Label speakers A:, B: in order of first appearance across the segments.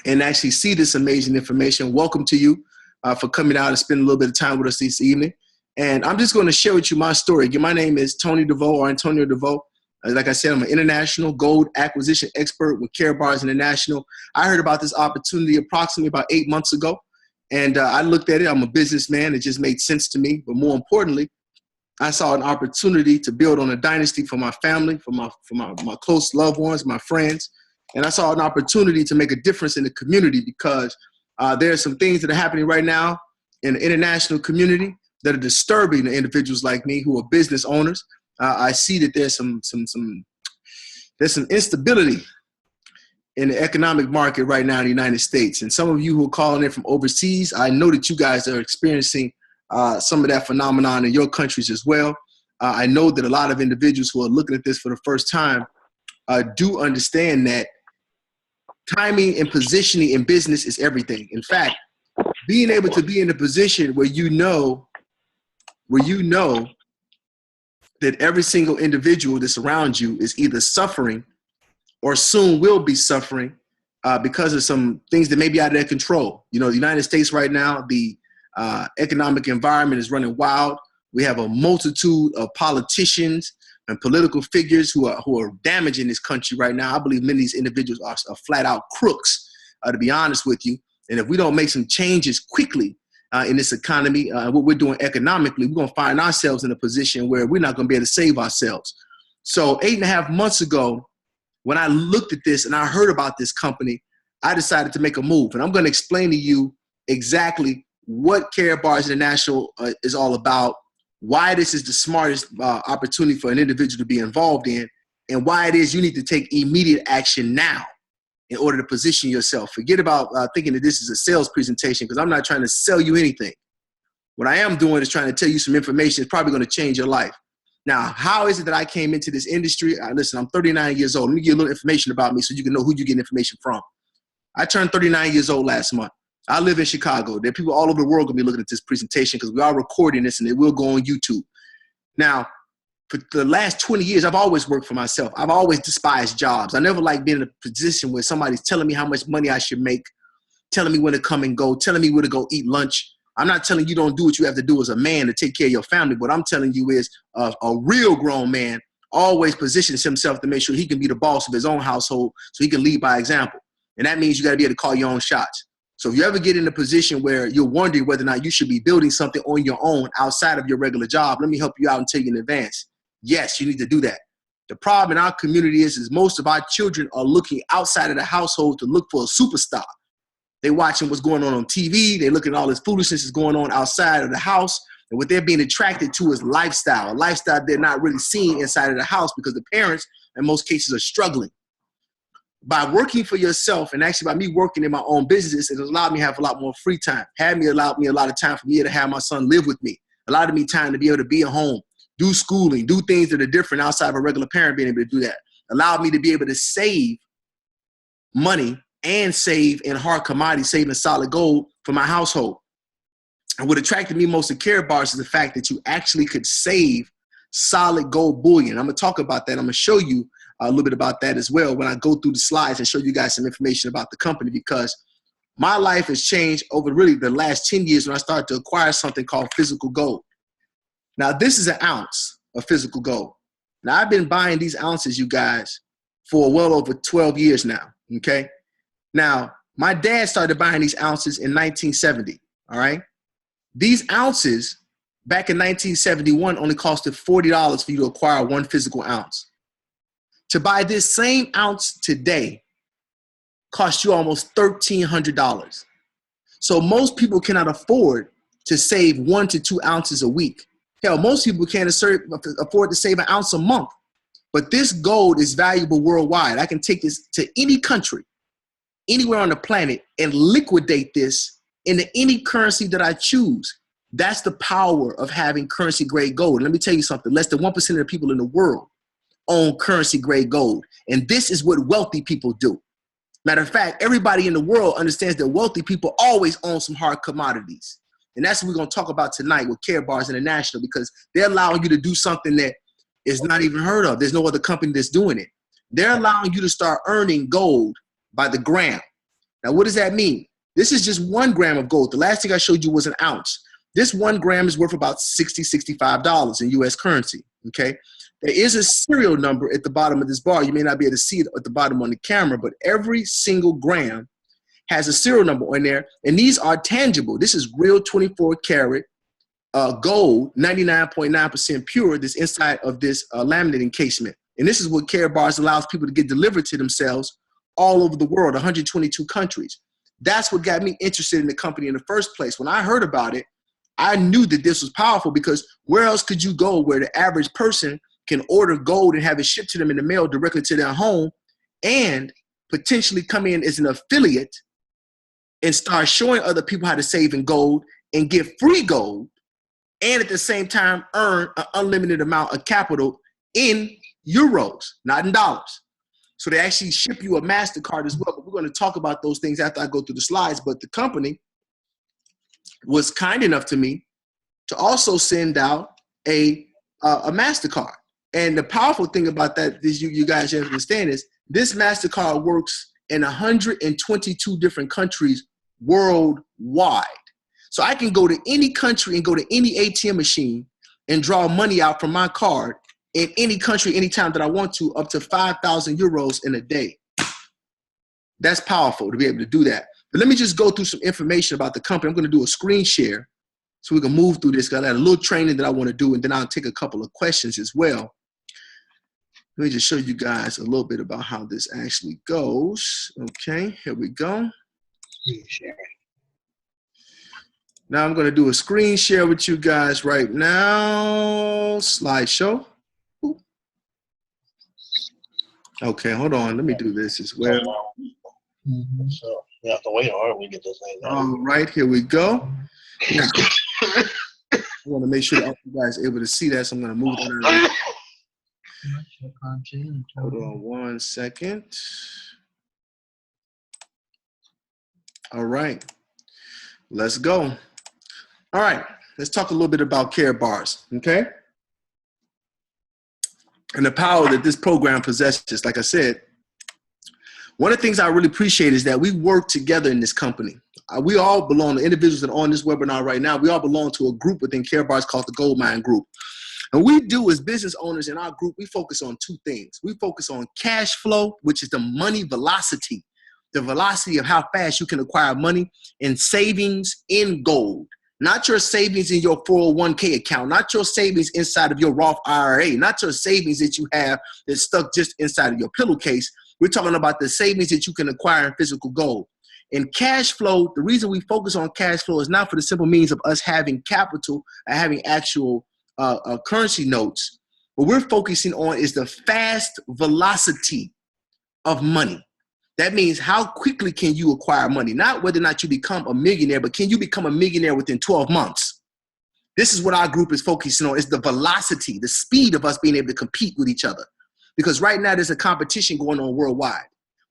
A: and actually see this amazing information. Welcome to you for coming out and spending a little bit of time with us this evening. And I'm just going to share with you my story. Again, my name is Tony DeVoe, or Antonio DeVoe. Like I said, I'm an international gold acquisition expert with Karatbars International. I heard about this opportunity approximately about 8 months ago, and I looked at it. I'm a businessman. It just made sense to me. But more importantly, I saw an opportunity to build on a dynasty for my family, for my close loved ones, my friends. And I saw an opportunity to make a difference in the community because there are some things that are happening right now in the international community that are disturbing the individuals like me who are business owners. I see that there's some instability in the economic market right now in the United States. And some of you who are calling in from overseas, I know that you guys are experiencing some of that phenomenon in your countries as well. I know that a lot of individuals who are looking at this for the first time do understand that timing and positioning in business is everything. In fact, being able to be in a position where you know that every single individual that's around you is either suffering or soon will be suffering because of some things that may be out of their control. You know, the United States right now, the economic environment is running wild. We have a multitude of politicians and political figures who are damaging this country right now. I believe many of these individuals are flat out crooks, to be honest with you. And if we don't make some changes quickly in this economy, what we're doing economically, we're going to find ourselves in a position where we're not going to be able to save ourselves. So 8.5 months ago, when I looked at this and I heard about this company, I decided to make a move. And I'm going to explain to you exactly what Karatbars International is all about, why this is the smartest opportunity for an individual to be involved in, and why it is you need to take immediate action now in order to position yourself. Forget about thinking that this is a sales presentation, because I'm not trying to sell you anything. What I am doing is trying to tell you some information that's probably going to change your life. Now, how is it that I came into this industry? Listen, I'm 39 years old. Let me give you a little information about me so you can know who you're getting information from. I turned 39 years old last month. I live in Chicago. There are people all over the world going to be looking at this presentation because we are recording this and it will go on YouTube. Now, for the last 20 years, I've always worked for myself. I've always despised jobs. I never liked being in a position where somebody's telling me how much money I should make, telling me when to come and go, telling me where to go eat lunch. I'm not telling you don't do what you have to do as a man to take care of your family. What I'm telling you is a real grown man always positions himself to make sure he can be the boss of his own household so he can lead by example. And that means you got to be able to call your own shots. So if you ever get in a position where you're wondering whether or not you should be building something on your own outside of your regular job, let me help you out and tell you in advance. Yes, you need to do that. The problem in our community is most of our children are looking outside of the household to look for a superstar. They're watching what's going on TV. They're looking at all this foolishness that's going on outside of the house. And what they're being attracted to is lifestyle, a lifestyle they're not really seeing inside of the house because the parents, in most cases, are struggling. By working for yourself, and actually by me working in my own business, it allowed me to have a lot more free time. Allowed me a lot of time for me to have my son live with me. Allowed me time to be able to be at home, do schooling, do things that are different outside of a regular parent being able to do that. Allowed me to be able to save money and save in hard commodities, save in solid gold for my household. And what attracted me most to Karatbars is the fact that you actually could save solid gold bullion. I'm going to talk about that. I'm going to show you a little bit about that as well when I go through the slides and show you guys some information about the company, because my life has changed over really the last 10 years when I started to acquire something called physical gold. Now, this is an ounce of physical gold. Now, I've been buying these ounces, you guys, for well over 12 years now, okay? Now, my dad started buying these ounces in 1970, all right? These ounces back in 1971 only costed $40 for you to acquire one physical ounce. To buy this same ounce today costs you almost $1,300. So most people cannot afford to save 1 to 2 ounces a week. Hell, most people can't afford to save an ounce a month. But this gold is valuable worldwide. I can take this to any country, anywhere on the planet, and liquidate this into any currency that I choose. That's the power of having currency grade gold. Let me tell you something. Less than 1% of the people in the world own currency grade gold. And this is what wealthy people do. Matter of fact, everybody in the world understands that wealthy people always own some hard commodities. And that's what we're going to talk about tonight with Karatbars International, because they're allowing you to do something that is not even heard of. There's no other company that's doing it. They're allowing you to start earning gold by the gram. Now, what does that mean? This is just 1 gram of gold. The last thing I showed you was an ounce. This 1 gram is worth about $60, $65 in US currency, okay? There is a serial number at the bottom of this bar. You may not be able to see it at the bottom on the camera, but every single gram has a serial number on there, and these are tangible. This is real 24 karat gold, 99.9% pure, that's inside of this laminate encasement. And this is what Karatbars allows people to get delivered to themselves all over the world, 122 countries. That's what got me interested in the company in the first place. When I heard about it, I knew that this was powerful, because where else could you go where the average person can order gold and have it shipped to them in the mail directly to their home, and potentially come in as an affiliate and start showing other people how to save in gold and get free gold, and at the same time earn an unlimited amount of capital in euros, not in dollars. So they actually ship you a MasterCard as well. But we're going to talk about those things after I go through the slides. But the company was kind enough to me to also send out a MasterCard. And the powerful thing about that is you guys have to understand is this MasterCard works in 122 different countries worldwide. So I can go to any country and go to any ATM machine and draw money out from my card in any country, anytime that I want to, up to 5,000 euros in a day. That's powerful to be able to do that. But let me just go through some information about the company. I'm going to do a screen share so we can move through this. I got a little training that I want to do, and then I'll take a couple of questions as well. Let me just show you guys a little bit about how this actually goes. Okay, here we go. Now I'm going to do a screen share with you guys right now. Slideshow. Okay, hold on. Let me do this as well.
B: So we have to wait on it. We get this thing done.
A: All right, here we go. Now, I want to make sure that you guys are able to see that, so I'm going to move that around. Hold on 1 second. All right, let's go. All right, let's talk a little bit about Karatbars, okay? And the power that this program possesses. Like I said, one of the things I really appreciate is that we work together in this company. We all belong, the individuals that are on this webinar right now, we all belong to a group within Karatbars called the Gold Mine Group. And we do, as business owners in our group, we focus on 2 things. We focus on cash flow, which is the money velocity, the velocity of how fast you can acquire money, and savings in gold. Not your savings in your 401k account, not your savings inside of your Roth IRA, not your savings that you have that's stuck just inside of your pillowcase. We're talking about the savings that you can acquire in physical gold. And cash flow, the reason we focus on cash flow is not for the simple means of us having capital and having actual currency notes. What we're focusing on is the fast velocity of money. That means how quickly can you acquire money? Not whether or not you become a millionaire, but can you become a millionaire within 12 months? This is what our group is focusing on, is the velocity, the speed of us being able to compete with each other. Because right now there's a competition going on worldwide.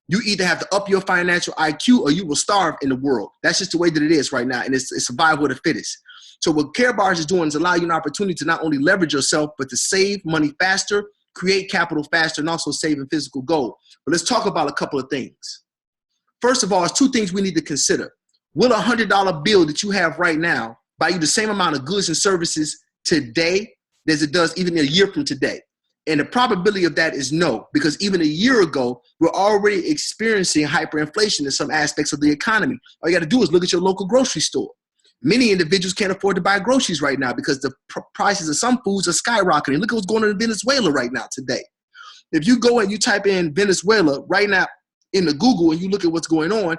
A: You either have to up your financial IQ or you will starve in the world. That's just the way that it is right now, and it's survival of the fittest. So what Karatbars is doing is allow you an opportunity to not only leverage yourself, but to save money faster, create capital faster, and also save in physical gold. But let's talk about a couple of things. First of all, there's 2 things we need to consider. Will a $100 bill that you have right now buy you the same amount of goods and services today as it does even a year from today? And the probability of that is no, because even a year ago, we're already experiencing hyperinflation in some aspects of the economy. All you got to do is look at your local grocery store. Many individuals can't afford to buy groceries right now because the prices of some foods are skyrocketing. Look at what's going on in Venezuela right now today. If you go and you type in Venezuela right now in the Google and you look at what's going on,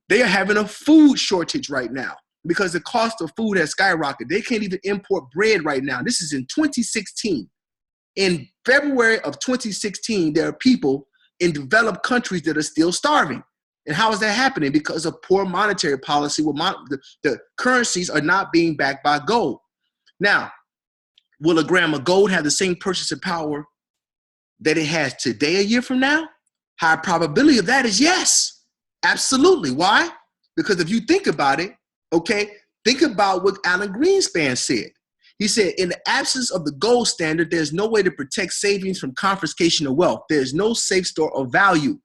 A: they are having a food shortage right now because the cost of food has skyrocketed. They can't even import bread right now. This is in 2016. In February of 2016, there are people in developed countries that are still starving. And how is that happening? Because of poor monetary policy, where the currencies are not being backed by gold. Now, will a gram of gold have the same purchasing power that it has today a year from now? High probability of that is yes. Absolutely. Why? Because if you think about it, okay, think about what Alan Greenspan said. He said, in the absence of the gold standard, there's no way to protect savings from confiscation of wealth. There's no safe store of value.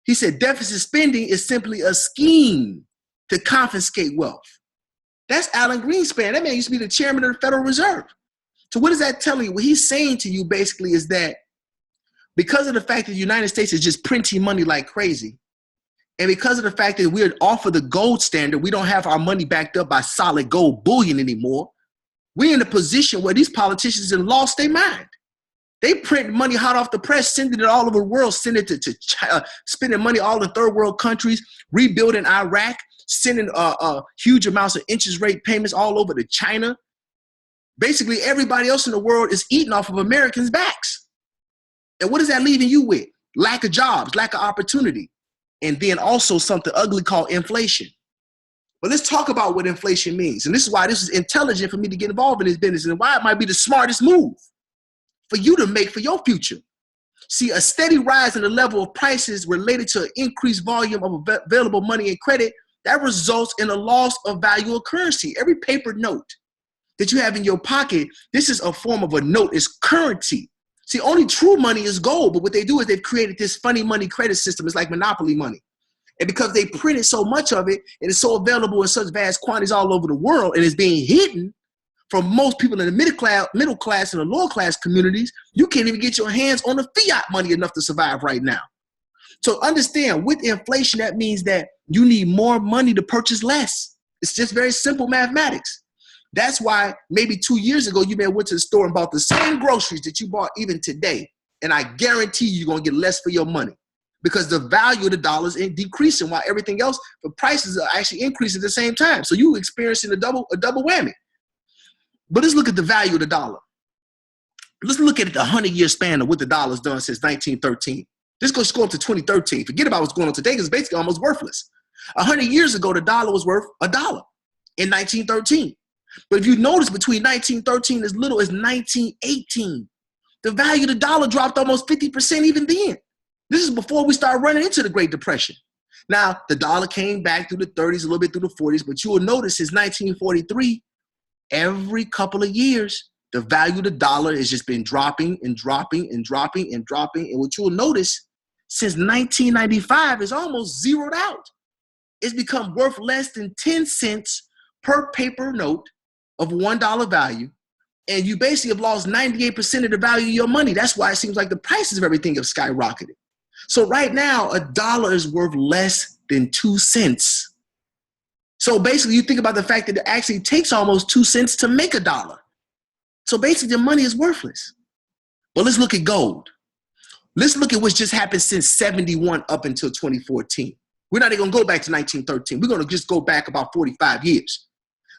A: He said deficit spending is simply a scheme to confiscate wealth. That's Alan Greenspan. That man used to be the chairman of the Federal Reserve. So what is that telling you? What he's saying to you basically is that because of the fact that the United States is just printing money like crazy, and because of the fact that we're off of the gold standard, we don't have our money backed up by solid gold bullion anymore, we're in a position where these politicians have lost their mind. They print money hot off the press, sending it all over the world, sending it to China, spending money all in third world countries, rebuilding Iraq, sending huge amounts of interest rate payments all over to China. Basically, everybody else in the world is eating off of Americans' backs. And what is that leaving you with? Lack of jobs, lack of opportunity, and then also something ugly called inflation. But let's talk about what inflation means. And this is why this is intelligent for me to get involved in this business and why it might be the smartest move for you to make for your future. See, a steady rise in the level of prices related to an increased volume of available money and credit, that results in a loss of value of currency. Every paper note that you have in your pocket, this is a form of a note, it's currency. See, only true money is gold, but what they do is they've created this funny money credit system. It's like monopoly money. And because they printed so much of it, and it's so available in such vast quantities all over the world, and it's being hidden from most people in the middle class and the lower class communities, you can't even get your hands on the fiat money enough to survive right now. So understand, with inflation, that means that you need more money to purchase less. It's just very simple mathematics. That's why maybe 2 years ago, you may have went to the store and bought the same groceries that you bought even today. And I guarantee you're going to get less for your money because the value of the dollar is decreasing while everything else, the prices are actually increasing at the same time. So you're experiencing a double whammy. But let's look at the value of the dollar. Let's look at the 100-year span of what the dollar's done since 1913. Let's go up to 2013. Forget about what's going on today because it's basically almost worthless. 100 years ago, the dollar was worth $1 in 1913. But if you notice, between 1913 as little as 1918, the value of the dollar dropped almost 50% even then. This is before we started running into the Great Depression. Now, the dollar came back through the 30s, a little bit through the 40s, but you will notice since 1943, every couple of years, the value of the dollar has just been dropping and dropping and dropping and dropping. And what you'll notice, since 1995, it's almost zeroed out. It's become worth less than 10 cents per paper note of $1 value. And you basically have lost 98% of the value of your money. That's why it seems like the prices of everything have skyrocketed. So right now, $1 is worth less than 2 cents. So basically, you think about the fact that it actually takes almost 2 cents to make $1. So basically, your money is worthless. But let's look at gold. Let's look at what's just happened since 71 up until 2014. We're not even going to go back to 1913. We're going to just go back about 45 years.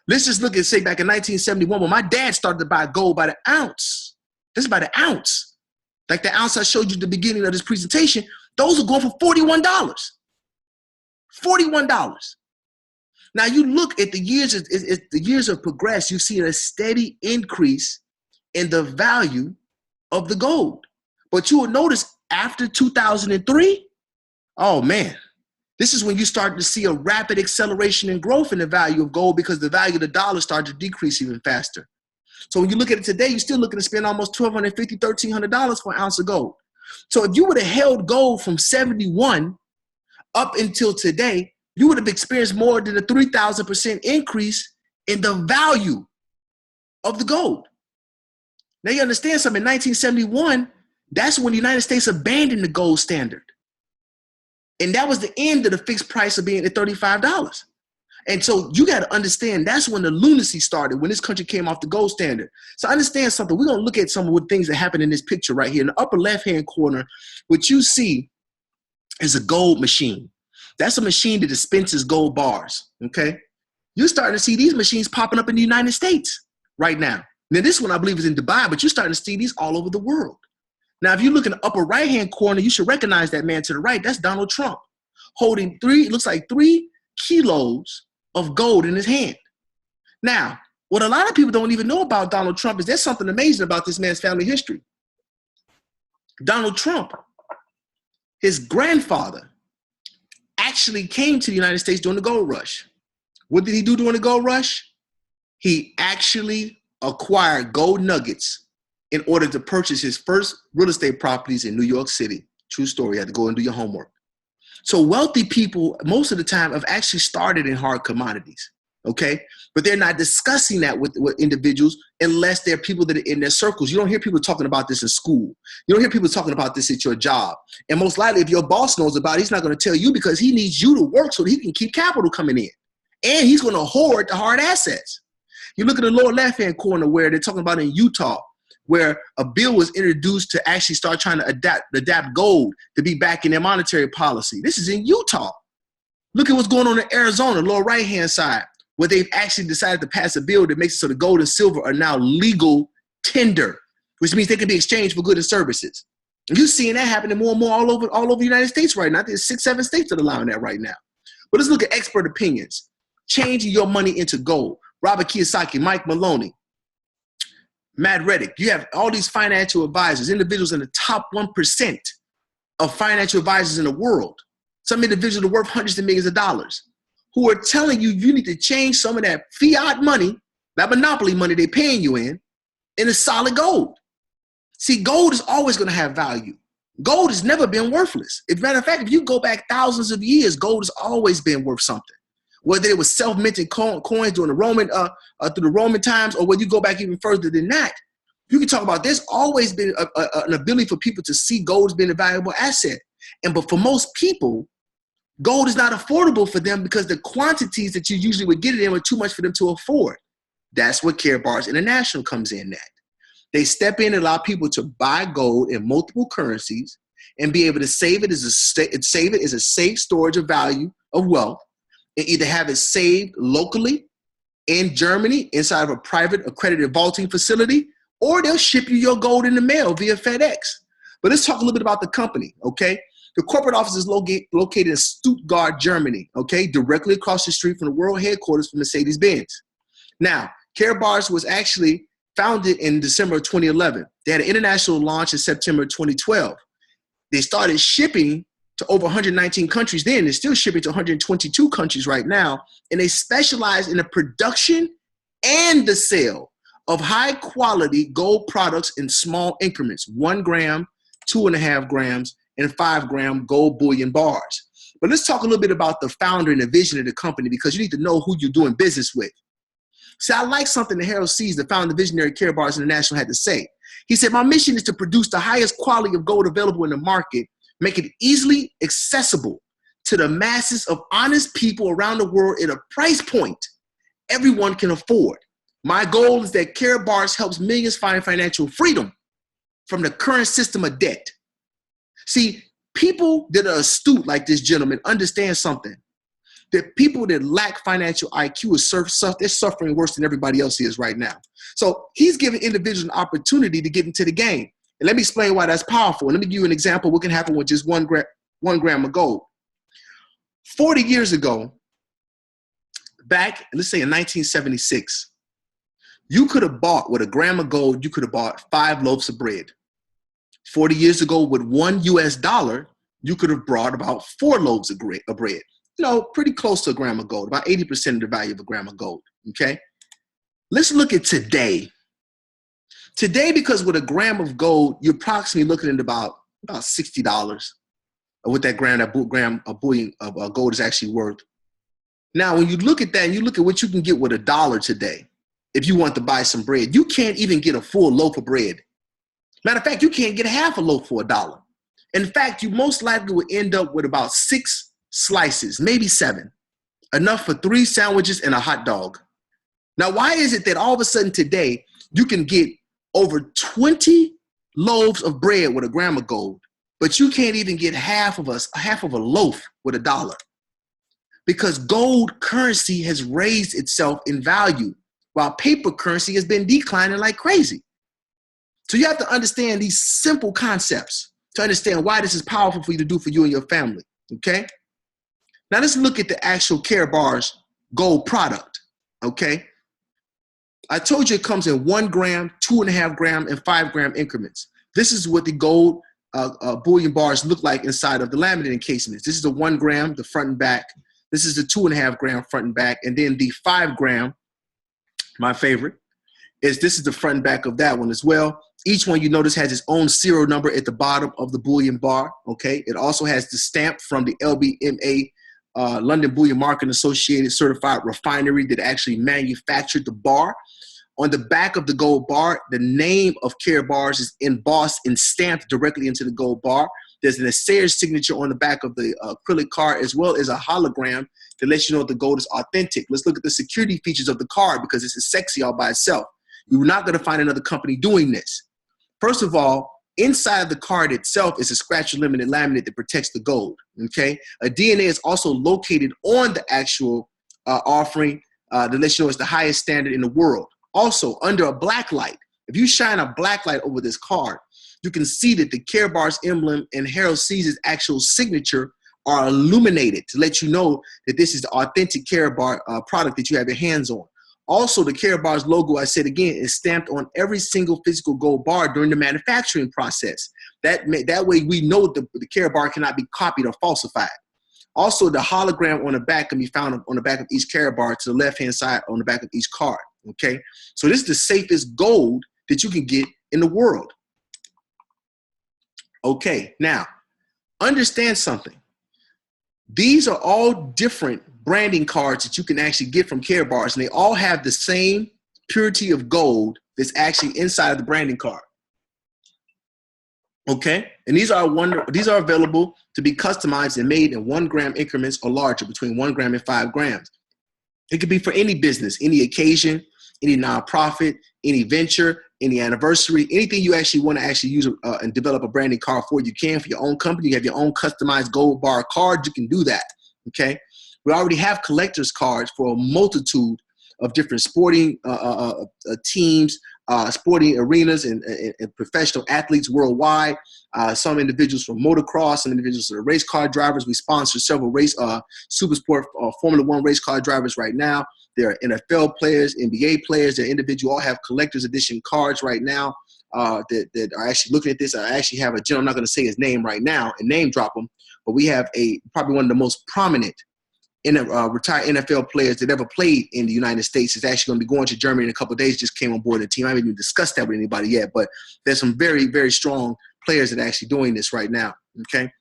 A: Let's just look at, say, back in 1971 when my dad started to buy gold by the ounce. This is by the ounce. Like the ounce I showed you at the beginning of this presentation, those are going for $41. $41. Now you look at the years, as the years have progressed, you've seen a steady increase in the value of the gold. But you will notice after 2003, oh man, this is when you start to see a rapid acceleration in growth in the value of gold because the value of the dollar started to decrease even faster. So when you look at it today, you're still looking to spend almost $1,250, $1,300 for an ounce of gold. So if you would have held gold from 71 up until today, you would have experienced more than a 3,000% increase in the value of the gold. Now you understand something, in 1971, that's when the United States abandoned the gold standard. And that was the end of the fixed price of being at $35. And so you got to understand that's when the lunacy started, when this country came off the gold standard. So understand something. We're going to look at some of the things that happen in this picture right here. In the upper left-hand corner, what you see is a gold machine. That's a machine that dispenses gold bars, okay? You're starting to see these machines popping up in the United States right now. Now, this one I believe is in Dubai, but you're starting to see these all over the world. Now, if you look in the upper right-hand corner, you should recognize that man to the right. That's Donald Trump holding it looks like 3 kilos of gold in his hand. Now, what a lot of people don't even know about Donald Trump is there's something amazing about this man's family history. Donald Trump, his grandfather, actually came to the United States during the gold rush. What did he do during the gold rush? He actually acquired gold nuggets in order to purchase his first real estate properties in New York City. True story. You had to go and do your homework. So wealthy people, most of the time, have actually started in hard commodities, okay? But they're not discussing that with individuals unless they're people that are in their circles. You don't hear people talking about this in school. You don't hear people talking about this at your job. And most likely, if your boss knows about it, he's not going to tell you because he needs you to work so that he can keep capital coming in. And he's going to hoard the hard assets. You look at the lower left-hand corner where they're talking about in Utah, where a bill was introduced to actually start trying to adapt gold to be back in their monetary policy. This is in Utah. Look at what's going on in Arizona, lower right-hand side, where they've actually decided to pass a bill that makes it so the gold and silver are now legal tender, which means they can be exchanged for goods and services. And you're seeing that happening more and more all over the United States right now. I think there's 6, 7 states that are allowing that right now. But let's look at expert opinions. Changing your money into gold. Robert Kiyosaki, Mike Maloney, Matt Reddick. You have all these financial advisors, individuals in the top 1% of financial advisors in the world. Some individuals are worth hundreds of millions of dollars who are telling you you need to change some of that fiat money, that monopoly money they're paying you into solid gold. See, gold is always going to have value. Gold has never been worthless. As a matter of fact, if you go back thousands of years, gold has always been worth something. Whether it was self-minted coins during the Roman, through the Roman times, or whether you go back even further than that, you can talk about there's always been an ability for people to see gold as being a valuable asset. But for most people, gold is not affordable for them because the quantities that you usually would get it in are too much for them to afford. That's what Karatbars International comes in at. They step in and allow people to buy gold in multiple currencies and be able to save it as a safe storage of value of wealth. And either have it saved locally in Germany inside of a private accredited vaulting facility, or they'll ship you your gold in the mail via FedEx. But let's talk a little bit about the company, okay? The corporate office is located in Stuttgart, Germany, okay? Directly across the street from the world headquarters for Mercedes-Benz. Now, Karatbars was actually founded in December of 2011. They had an international launch in September 2012. They started shipping to over 119 countries then. They're still shipping to 122 countries right now. And they specialize in the production and the sale of high quality gold products in small increments, 1 gram, 2.5 grams, and 5 gram gold bullion bars. But let's talk a little bit about the founder and the vision of the company, because you need to know who you're doing business with. See, I like something that Harold Seas, the founder visionary Karatbars International, had to say. He said, "My mission is to produce the highest quality of gold available in the market, make it easily accessible to the masses of honest people around the world at a price point everyone can afford. My goal is that Karatbars helps millions find financial freedom from the current system of debt." See, people that are astute like this gentleman understand something. That people that lack financial IQ they're suffering worse than everybody else is right now. So he's giving individuals an opportunity to get into the game. And let me explain why that's powerful. And let me give you an example of what can happen with just 1 gram of gold. 40 years ago, back, let's say in 1976, you could have bought, with 1 gram of gold, you could have bought 5 loaves of bread. 40 years ago, with $1 US, you could have bought about 4 loaves of bread. You know, pretty close to 1 gram of gold, about 80% of the value of 1 gram of gold, okay? Let's look at today. Today, because with 1 gram of gold, you're approximately looking at about $60 of what that gram of bullion of gold is actually worth. Now, when you look at that and you look at what you can get with $1 today, if you want to buy some bread, you can't even get a full loaf of bread. Matter of fact, you can't get half a loaf for $1. In fact, you most likely will end up with about 6 slices, maybe 7, enough for 3 sandwiches and a hot dog. Now, why is it that all of a sudden today you can get over 20 loaves of bread with 1 gram of gold, but you can't even get half of a loaf with $1? Because gold currency has raised itself in value, while paper currency has been declining like crazy. So you have to understand these simple concepts to understand why this is powerful for you to do for you and your family, okay? Now let's look at the actual Karatbars gold product, okay? I told you it comes in 1 gram, 2.5 gram, and 5 gram increments. This is what the gold bullion bars look like inside of the laminate encasements. This is the 1 gram, the front and back. This is the 2.5 gram front and back, and then the 5 gram, my favorite, This is the front and back of that one as well. Each one, you notice, has its own serial number at the bottom of the bullion bar. Okay. It also has the stamp from the LBMA, London Bullion Market Associated Certified Refinery that actually manufactured the bar. On the back of the gold bar, the name of Karatbars is embossed and stamped directly into the gold bar. There's an assayer's signature on the back of the acrylic card, as well as a hologram that lets you know the gold is authentic. Let's look at the security features of the card, because this is sexy all by itself. You're not going to find another company doing this. First of all, inside the card itself is a scratch limited laminate that protects the gold. Okay, a DNA is also located on the actual offering that lets you know it's the highest standard in the world. Also, under a black light, if you shine a black light over this card, you can see that the Karatbars emblem and Harold Caesar's actual signature are illuminated to let you know that this is the authentic Karatbar product that you have your hands on. Also, the Karatbars logo, I said again, is stamped on every single physical gold bar during the manufacturing process. That way we know the Karatbar cannot be copied or falsified. Also, the hologram on the back can be found on the back of each Karatbar to the left-hand side on the back of each card. Okay, so this is the safest gold that you can get in the world. Okay, now understand something. These are all different branding cards that you can actually get from Karatbars, and they all have the same purity of gold that's actually inside of the branding card. Okay, and these are available to be customized and made in 1 gram increments or larger, between 1 gram and 5 grams. It could be for any business, any occasion, any nonprofit, any venture, any anniversary, anything you actually want to actually use and develop a branding card for. You can for your own company. You have your own customized gold bar card. You can do that. Okay, we already have collector's cards for a multitude of different sporting teams, sporting arenas, and professional athletes worldwide. Some individuals from motocross, some individuals that are race car drivers. We sponsor several super sport Formula One race car drivers right now. There are NFL players, NBA players. There are individuals all have collector's edition cards right now that are actually looking at this. I actually have a gentleman, I'm not going to say his name right now and name drop him, but we have probably one of the most prominent retired NFL players that ever played in the United States is actually going to be going to Germany in a couple of days. Just came on board the team. I haven't even discussed that with anybody yet, but there's some very, very strong players that are actually doing this right now. Okay.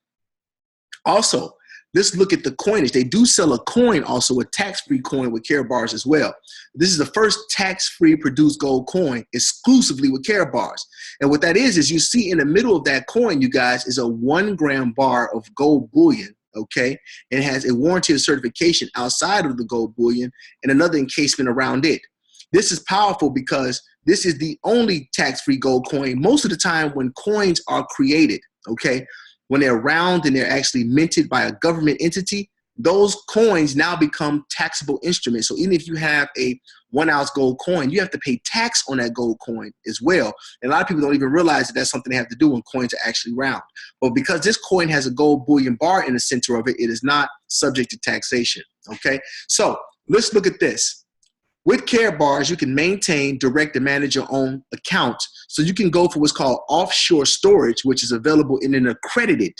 A: Also, let's look at the coinage. They do sell a coin, also a tax-free coin with Karatbars as well. This is the first tax-free produced gold coin exclusively with Karatbars. And what that is you see in the middle of that coin, you guys, is a 1 gram bar of gold bullion. Okay, and it has a warranty and certification outside of the gold bullion and another encasement around it. This is powerful because this is the only tax-free gold coin. Most of the time when coins are created, okay, when they're round and they're actually minted by a government entity, those coins now become taxable instruments. So even if you have a 1 ounce gold coin, you have to pay tax on that gold coin as well. And a lot of people don't even realize that that's something they have to do when coins are actually round. But because this coin has a gold bullion bar in the center of it, it is not subject to taxation. Okay, so let's look at this. With Karatbars, you can maintain, direct, and manage your own account. So you can go for what's called offshore storage, which is available in an accredited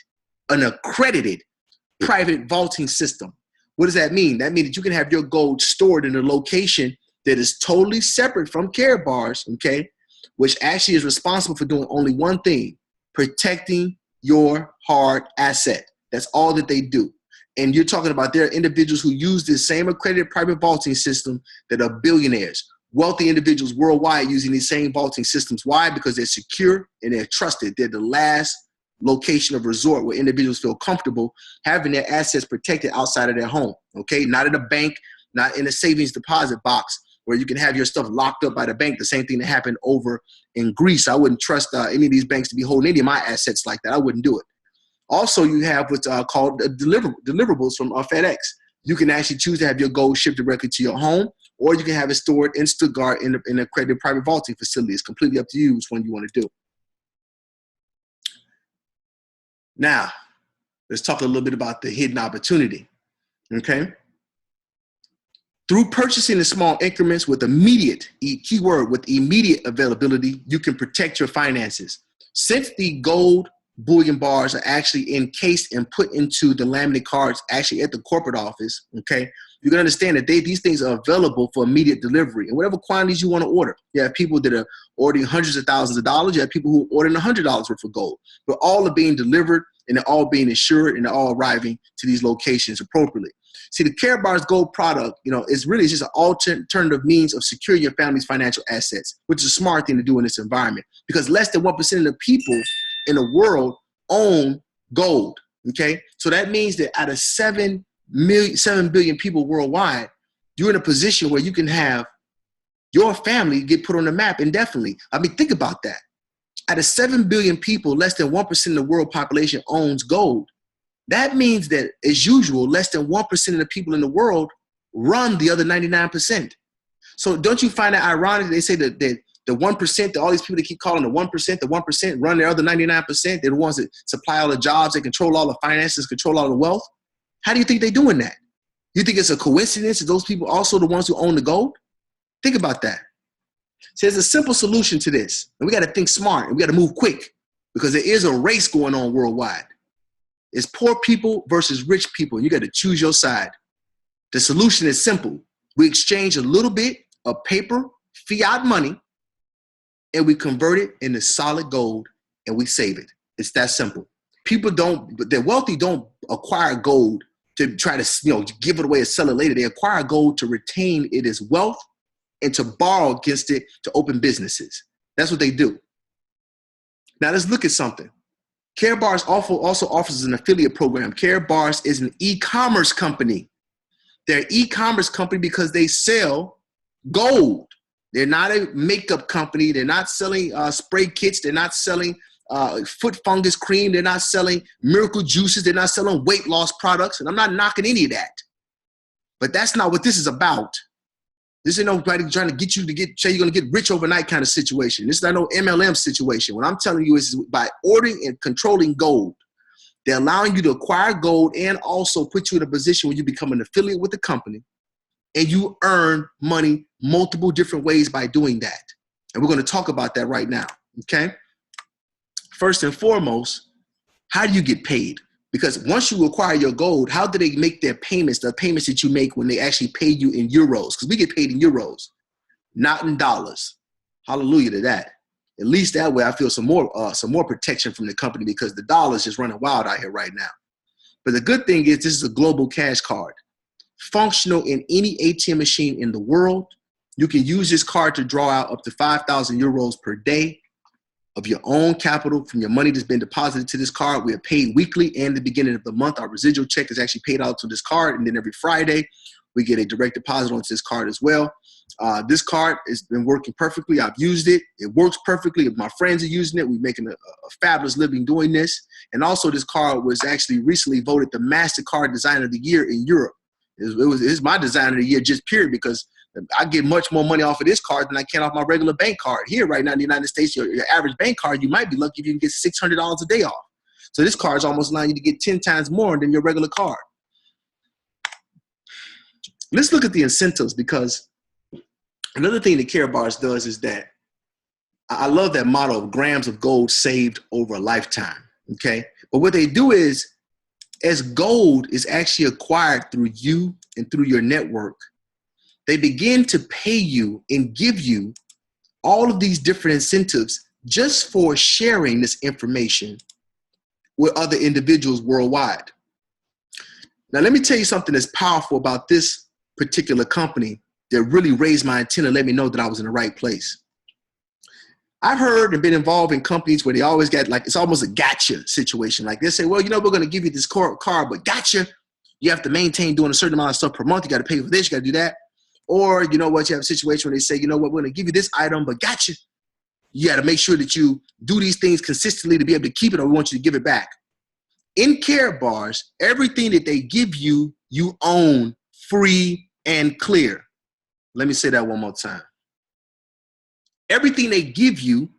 A: private vaulting system. What does that mean? That means that you can have your gold stored in a location that is totally separate from Karatbars, okay, which actually is responsible for doing only one thing: protecting your hard asset. That's all that they do. And you're talking about there are individuals who use this same accredited private vaulting system that are billionaires, wealthy individuals worldwide using these same vaulting systems. Why? Because they're secure and they're trusted. They're the last location of resort where individuals feel comfortable having their assets protected outside of their home. Okay, not in a bank, not in a savings deposit box where you can have your stuff locked up by the bank. The same thing that happened over in Greece. I wouldn't trust any of these banks to be holding any of my assets like that. I wouldn't do it. Also, you have what's called deliverables from FedEx. You can actually choose to have your gold shipped directly to your home, or you can have it stored in Stuttgart in an accredited private vaulting facility. It's completely up to you which one you want to do. Now, let's talk a little bit about the hidden opportunity, okay? Through purchasing in small increments with immediate, keyword, with immediate availability, you can protect your finances. Since the gold bullion bars are actually encased and put into the laminate cards actually at the corporate office, okay, you can understand that these things are available for immediate delivery in whatever quantities you want to order. You have people that are ordering hundreds of thousands of dollars. You have people who are ordering $100 worth of gold. But all are being delivered, and they're all being insured, and they're all arriving to these locations appropriately. See, the Karatbars Gold product, is really just an alternative means of securing your family's financial assets, which is a smart thing to do in this environment, because less than 1% of the people in the world own gold, okay? So that means that out of 7 billion people worldwide, you're in a position where you can have your family get put on the map indefinitely. I mean, think about that. Out of 7 billion people, less than 1% of the world population owns gold. That means that, as usual, less than 1% of the people in the world run the other 99%. So don't you find it ironic they say that the 1%, that all these people that keep calling the 1% run the other 99%? They're the ones that supply all the jobs, they control all the finances, control all the wealth. How do you think they're doing that? You think it's a coincidence that those people also the ones who own the gold? Think about that. So there's a simple solution to this. And we got to think smart, and we got to move quick, because there is a race going on worldwide. It's poor people versus rich people. You got to choose your side. The solution is simple. We exchange a little bit of paper, fiat money, and we convert it into solid gold, and we save it. It's that simple. The wealthy don't acquire gold to try to give it away or sell it later. They acquire gold to retain it as wealth and to borrow against it to open businesses. That's what they do. Now let's look at something. Karatbars also offers an affiliate program. Karatbars is an e-commerce company. They're an e-commerce company because they sell gold. They're not a makeup company. They're not selling spray kits. They're not selling foot fungus cream. They're not selling miracle juices. They're not selling weight loss products. And I'm not knocking any of that. But that's not what this is about. This ain't nobody trying to get you to say you're going to get rich overnight kind of situation. This is not no MLM situation. What I'm telling you is by ordering and controlling gold, they're allowing you to acquire gold and also put you in a position where you become an affiliate with the company, and you earn money multiple different ways by doing that. And we're going to talk about that right now, okay? First and foremost, how do you get paid? Because once you acquire your gold, how do they make their payments, the payments that you make when they actually pay you in euros? Because we get paid in euros, not in dollars. Hallelujah to that. At least that way I feel some more protection from the company, because the dollar is just running wild out here right now. But the good thing is this is a global cash card. Functional in any ATM machine in the world. You can use this card to draw out up to 5,000 euros per day of your own capital from your money that's been deposited to this card. We are paid weekly and the beginning of the month. Our residual check is actually paid out to this card, and then every Friday we get a direct deposit onto this card as well. This card has been working perfectly. I've used it. It works perfectly. My friends are using it. We're making a fabulous living doing this. And also this card was actually recently voted the MasterCard Design of the Year in Europe. It's my design of the year just period, because I get much more money off of this card than I can off my regular bank card. Here right now in the United States, your average bank card, you might be lucky if you can get $600 a day off. So this card is almost allowing you to get 10 times more than your regular card. Let's look at the incentives, because another thing that Karatbars does is that I love that motto of grams of gold saved over a lifetime, okay? But what they do is, as gold is actually acquired through you and through your network, they begin to pay you and give you all of these different incentives just for sharing this information with other individuals worldwide. Now, let me tell you something that's powerful about this particular company that really raised my antenna and let me know that I was in the right place. I've heard and been involved in companies where they always get it's almost a gotcha situation. Like they say, well, we're going to give you this card, but gotcha. You have to maintain doing a certain amount of stuff per month. You got to pay for this. You got to do that. Or, you have a situation where they say, we're going to give you this item, but gotcha. You got to make sure that you do these things consistently to be able to keep it, or we want you to give it back. In Karatbars, everything that they give you, you own free and clear. Let me say that one more time. Everything they give you,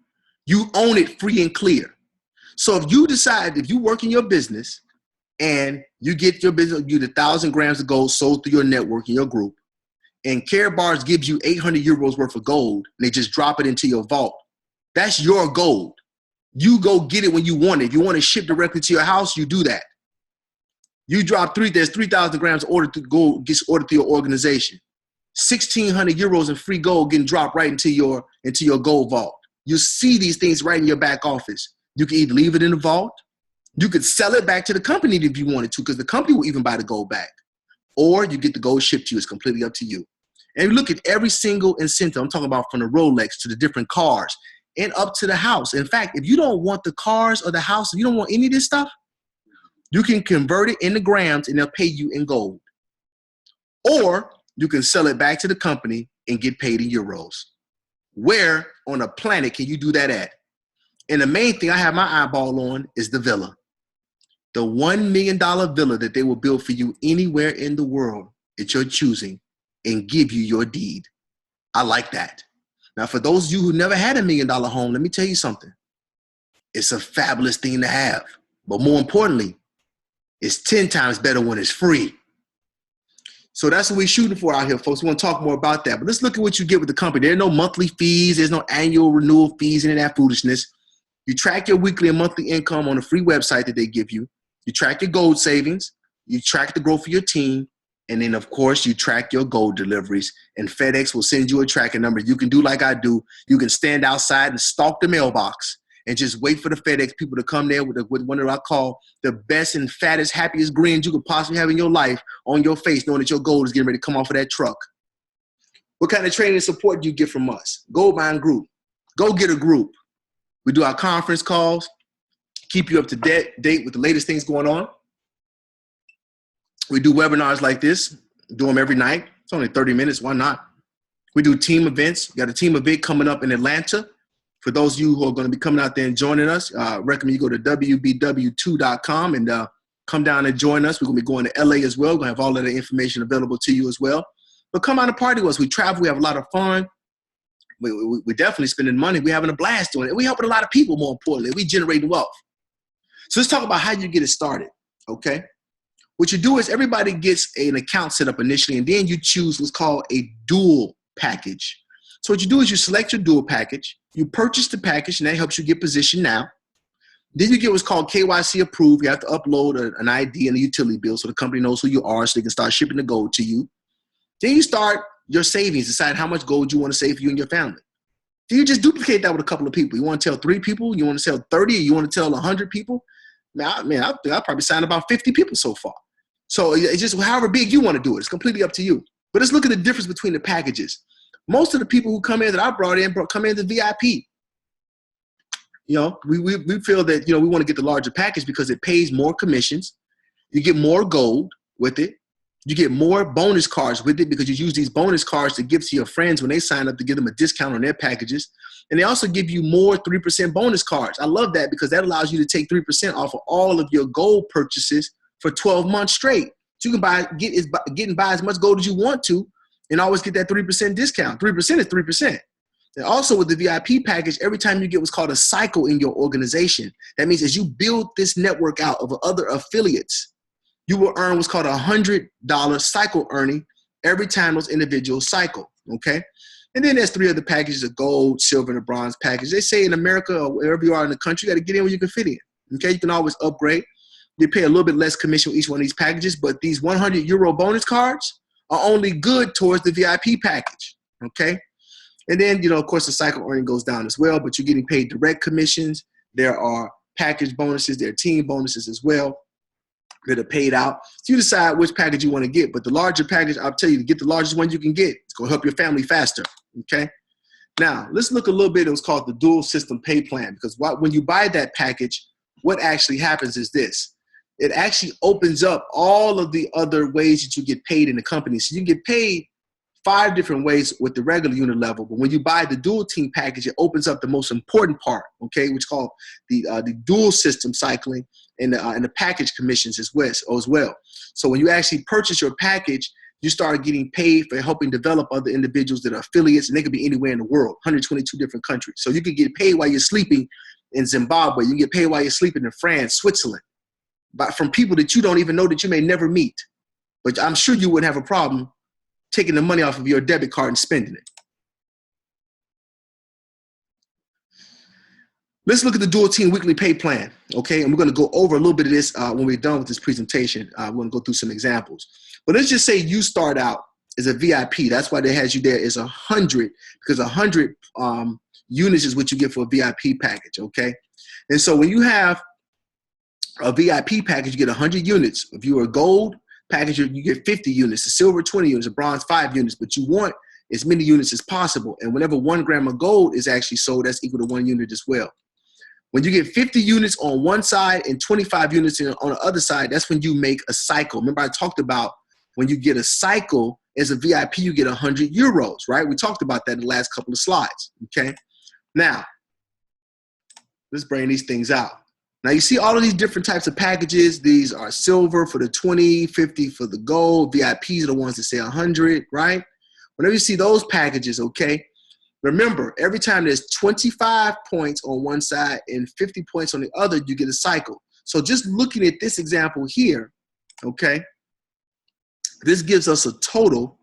A: you own it free and clear. So if you decide, if you work in your business and you get your business, you get 1,000 grams of gold sold through your network in your group, and Karatbars gives you 800 euros worth of gold, and they just drop it into your vault, that's your gold. You go get it when you want it. If you want to ship directly to your house, you do that. You drop there's 3,000 grams ordered to go, gets ordered to your organization. 1,600 euros in free gold getting dropped right into your gold vault. You see these things right in your back office. You can either leave it in the vault. You could sell it back to the company if you wanted to, because the company will even buy the gold back. Or you get the gold shipped to you. It's completely up to you. And look at every single incentive. I'm talking about from the Rolex to the different cars and up to the house. In fact, if you don't want the cars or the house, if you don't want any of this stuff, you can convert it into grams and they'll pay you in gold. Or you can sell it back to the company and get paid in euros. Where on a planet can you do that at? And the main thing I have my eyeball on is the villa. The $1 million villa that they will build for you anywhere in the world at your choosing and give you your deed. I like that. Now, for those of you who never had $1 million home, let me tell you something. It's a fabulous thing to have. But more importantly, it's 10 times better when it's free. So that's what we're shooting for out here, folks. We want to talk more about that. But let's look at what you get with the company. There are no monthly fees. There's no annual renewal fees, any of that foolishness. You track your weekly and monthly income on a free website that they give you. You track your gold savings. You track the growth of your team. And then, of course, you track your gold deliveries. And FedEx will send you a tracking number. You can do like I do. You can stand outside and stalk the mailbox and just wait for the FedEx people to come there with one of what I call the best and fattest, happiest grins you could possibly have in your life on your face, knowing that your gold is getting ready to come off of that truck. What kind of training and support do you get from us? Gold Buying Group. Go get a group. We do our conference calls, keep you up to date with the latest things going on. We do webinars like this, do them every night. It's only 30 minutes, why not? We do team events. We got a team event coming up in Atlanta. For those of you who are going to be coming out there and joining us, I recommend you go to wbw2.com and come down and join us. We're going to be going to LA as well. We're going to have all of the information available to you as well. But come out and party with us. We travel. We have a lot of fun. We're definitely spending money. We're having a blast doing it. We're helping a lot of people, more importantly. We're generating wealth. So let's talk about how you get it started, okay? What you do is everybody gets an account set up initially, and then you choose what's called a dual package. So what you do is you select your dual package. You purchase the package, and that helps you get positioned now. Then you get what's called KYC approved. You have to upload an ID and a utility bill so the company knows who you are so they can start shipping the gold to you. Then you start your savings, decide how much gold you want to save for you and your family. Then you just duplicate that with a couple of people. You want to tell 3 people, you want to tell 30, or you want to tell 100 people. I think I'll probably sign about 50 people so far. So it's just however big you want to do it. It's completely up to you. But let's look at the difference between the packages. Most of the people who come in that I brought in come in the VIP. You know, we feel that, you know, we want to get the larger package because it pays more commissions. You get more gold with it. You get more bonus cards with it because you use these bonus cards to give to your friends when they sign up to give them a discount on their packages. And they also give you more 3% bonus cards. I love that because that allows you to take 3% off of all of your gold purchases for 12 months straight. So you can get and buy as much gold as you want to and always get that 3% discount. 3% is 3%. And also with the VIP package, every time you get what's called a cycle in your organization, that means as you build this network out of other affiliates, you will earn what's called a $100 cycle earning every time those individuals cycle, okay? And then there's 3 other packages, a gold, silver, and a bronze package. They say in America or wherever you are in the country, you got to get in where you can fit in, okay? You can always upgrade. You pay a little bit less commission with each one of these packages, but these 100 euro bonus cards are only good towards the VIP package, okay? And then, you know, of course, the cycle earning goes down as well, but you're getting paid direct commissions. There are package bonuses. There are team bonuses as well that are paid out. So you decide which package you want to get. But the larger package, I'll tell you, to get the largest one you can get, it's going to help your family faster, okay? Now, let's look a little bit at what's called the dual system pay plan, because when you buy that package, what actually happens is this. It actually opens up all of the other ways that you get paid in the company. So you can get paid 5 different ways with the regular unit level, but when you buy the dual team package, it opens up the most important part, okay, which is called the dual system cycling and the package commissions as well. So when you actually purchase your package, you start getting paid for helping develop other individuals that are affiliates, and they could be anywhere in the world, 122 different countries. So you could get paid while you're sleeping in Zimbabwe. You can get paid while you're sleeping in France, Switzerland, from people that you don't even know that you may never meet. But I'm sure you wouldn't have a problem taking the money off of your debit card and spending it. Let's look at the dual team weekly pay plan, okay? And we're going to go over a little bit of this when we're done with this presentation. We're going to go through some examples. But let's just say you start out as a VIP. That's why they has you there as 100, because 100 units is what you get for a VIP package, okay? And so when you have a VIP package, you get 100 units. If you're a gold package, you get 50 units. A silver, 20 units. A bronze, 5 units. But you want as many units as possible. And whenever 1 gram of gold is actually sold, that's equal to 1 unit as well. When you get 50 units on one side and 25 units on the other side, that's when you make a cycle. Remember, I talked about when you get a cycle as a VIP, you get 100 euros, right? We talked about that in the last couple of slides, okay? Now, let's bring these things out. Now, you see all of these different types of packages. These are silver for the 20, 50 for the gold. VIPs are the ones that say 100, right? Whenever you see those packages, okay, remember, every time there's 25 points on one side and 50 points on the other, you get a cycle. So just looking at this example here, okay, this gives us a total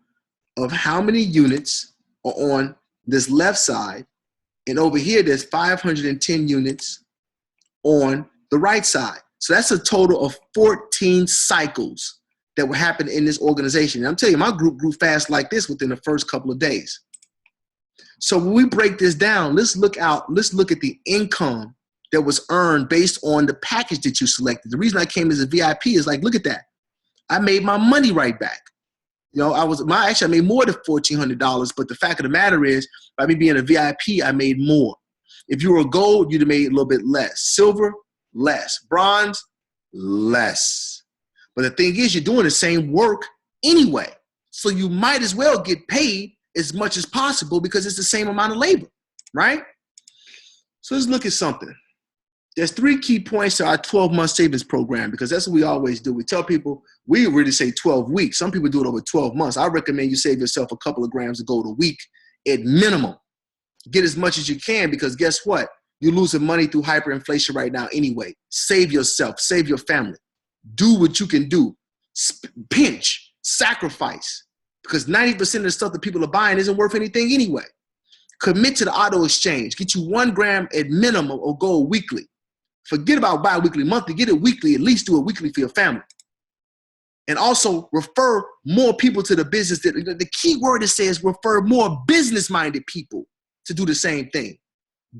A: of how many units are on this left side. And over here, there's 510 units on the right side. So that's a total of 14 cycles that will happen in this organization. And I'm telling you, my group grew fast like this within the first couple of days. So when we break this down, let's look at the income that was earned based on the package that you selected. The reason I came as a VIP is like, look at that. I made my money right back. You know, I made more than $1,400, but the fact of the matter is, by me being a VIP, I made more. If you were gold, you'd have made a little bit less. Silver, less. Bronze, less. But the thing is, you're doing the same work anyway. So you might as well get paid as much as possible because it's the same amount of labor, right? So let's look at something. There's 3 key points to our 12-month savings program, because that's what we always do. We tell people, we really say 12 weeks. Some people do it over 12 months. I recommend you save yourself a couple of grams of gold a week at minimum. Get as much as you can, because guess what? You're losing money through hyperinflation right now anyway. Save yourself. Save your family. Do what you can do. Pinch. Sacrifice. Because 90% of the stuff that people are buying isn't worth anything anyway. Commit to the auto exchange. Get you 1 gram at minimum or gold weekly. Forget about bi-weekly, monthly. Get it weekly. At least do it weekly for your family. And also refer more people to the business. The key word it says refer more business-minded people to do the same thing.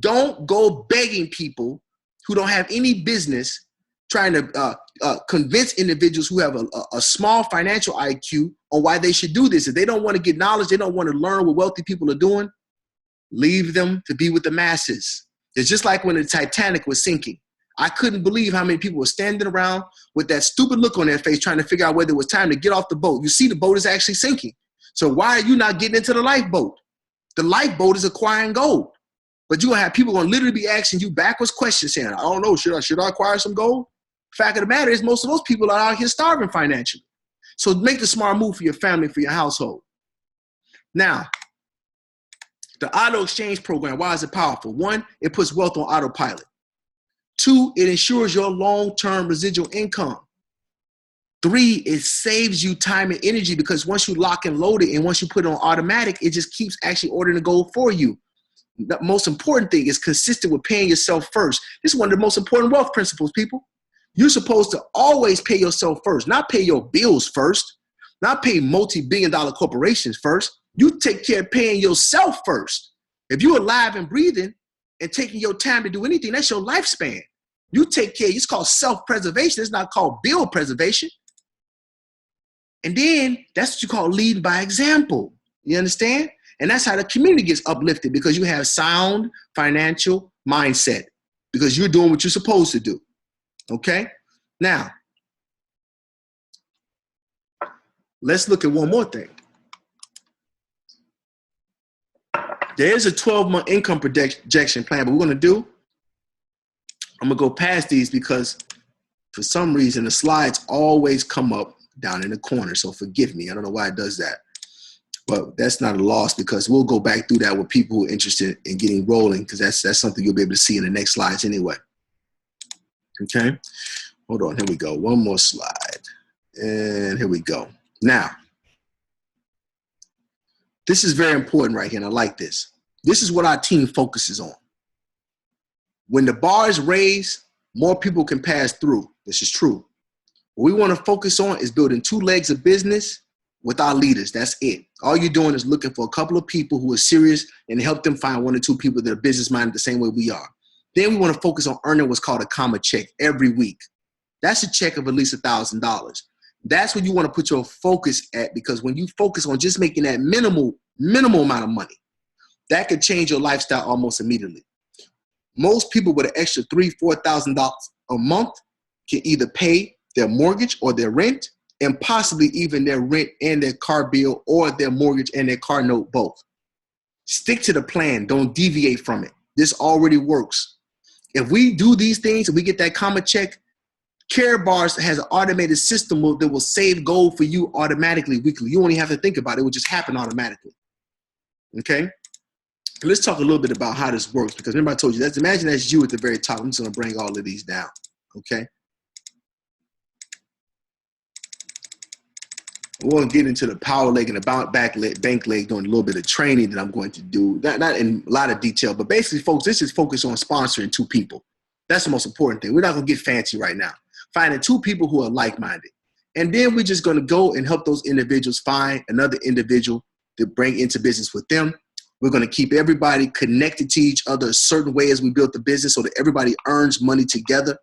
A: Don't go begging people who don't have any business, trying to convince individuals who have a small financial IQ on why they should do this. If they don't want to get knowledge, they don't want to learn what wealthy people are doing, leave them to be with the masses. It's just like when the Titanic was sinking. I couldn't believe how many people were standing around with that stupid look on their face trying to figure out whether it was time to get off the boat. You see, the boat is actually sinking. So why are you not getting into the lifeboat? The lifeboat is acquiring gold. But you're going to have people going to literally be asking you backwards questions saying, I don't know, should I acquire some gold? Fact of the matter is, most of those people are out here starving financially. So make the smart move for your family, for your household. Now, the auto exchange program, why is it powerful? 1, it puts wealth on autopilot. 2, it ensures your long-term residual income. 3, it saves you time and energy, because once you lock and load it and once you put it on automatic, it just keeps actually ordering the gold for you. The most important thing is consistent with paying yourself first. This is one of the most important wealth principles, people. You're supposed to always pay yourself first, not pay your bills first, not pay multi-billion-dollar corporations first. You take care of paying yourself first. If you're alive and breathing and taking your time to do anything, that's your lifespan. You take care. It's called self-preservation. It's not called bill preservation. And then that's what you call leading by example. You understand? And that's how the community gets uplifted, because you have sound financial mindset, because you're doing what you're supposed to do. Okay? Now, let's look at one more thing. There is a 12-month income projection plan, but we're going to do, I'm going to go past these because for some reason the slides always come up down in the corner. So forgive me. I don't know why it does that. But that's not a loss, because we'll go back through that with people who are interested in getting rolling, because that's something you'll be able to see in the next slides anyway. Okay? Hold on. Here we go. One more slide. And here we go. Now, this is very important right here, and I like this. This is what our team focuses on. When the bar is raised, more people can pass through. This is true. What we want to focus on is building 2 legs of business with our leaders. That's it. All you're doing is looking for a couple of people who are serious and help them find 1 or 2 people that are business minded the same way we are. Then we want to focus on earning what's called a comma check every week. That's a check of at least $1,000. That's what you want to put your focus at, because when you focus on just making that minimal amount of money, that could change your lifestyle almost immediately. Most people with an extra $3,000, $4,000 a month can either pay their mortgage or their rent, and possibly even their rent and their car bill, or their mortgage and their car note, both. Stick to the plan. Don't deviate from it. This already works. If we do these things and we get that comma check, Karatbars has an automated system that will save gold for you automatically weekly. You only have to think about it. It will just happen automatically. Okay? Let's talk a little bit about how this works, because remember I told you, imagine that's you at the very top. I'm just going to bring all of these down. Okay? We'll get into the power leg and the bank leg doing a little bit of training that I'm going to do. Not in a lot of detail, but basically, folks, this is focused on sponsoring 2 people. That's the most important thing. We're not going to get fancy right now. Finding 2 people who are like-minded. And then we're just going to go and help those individuals find another individual to bring into business with them. We're going to keep everybody connected to each other a certain way as we build the business, so that everybody earns money together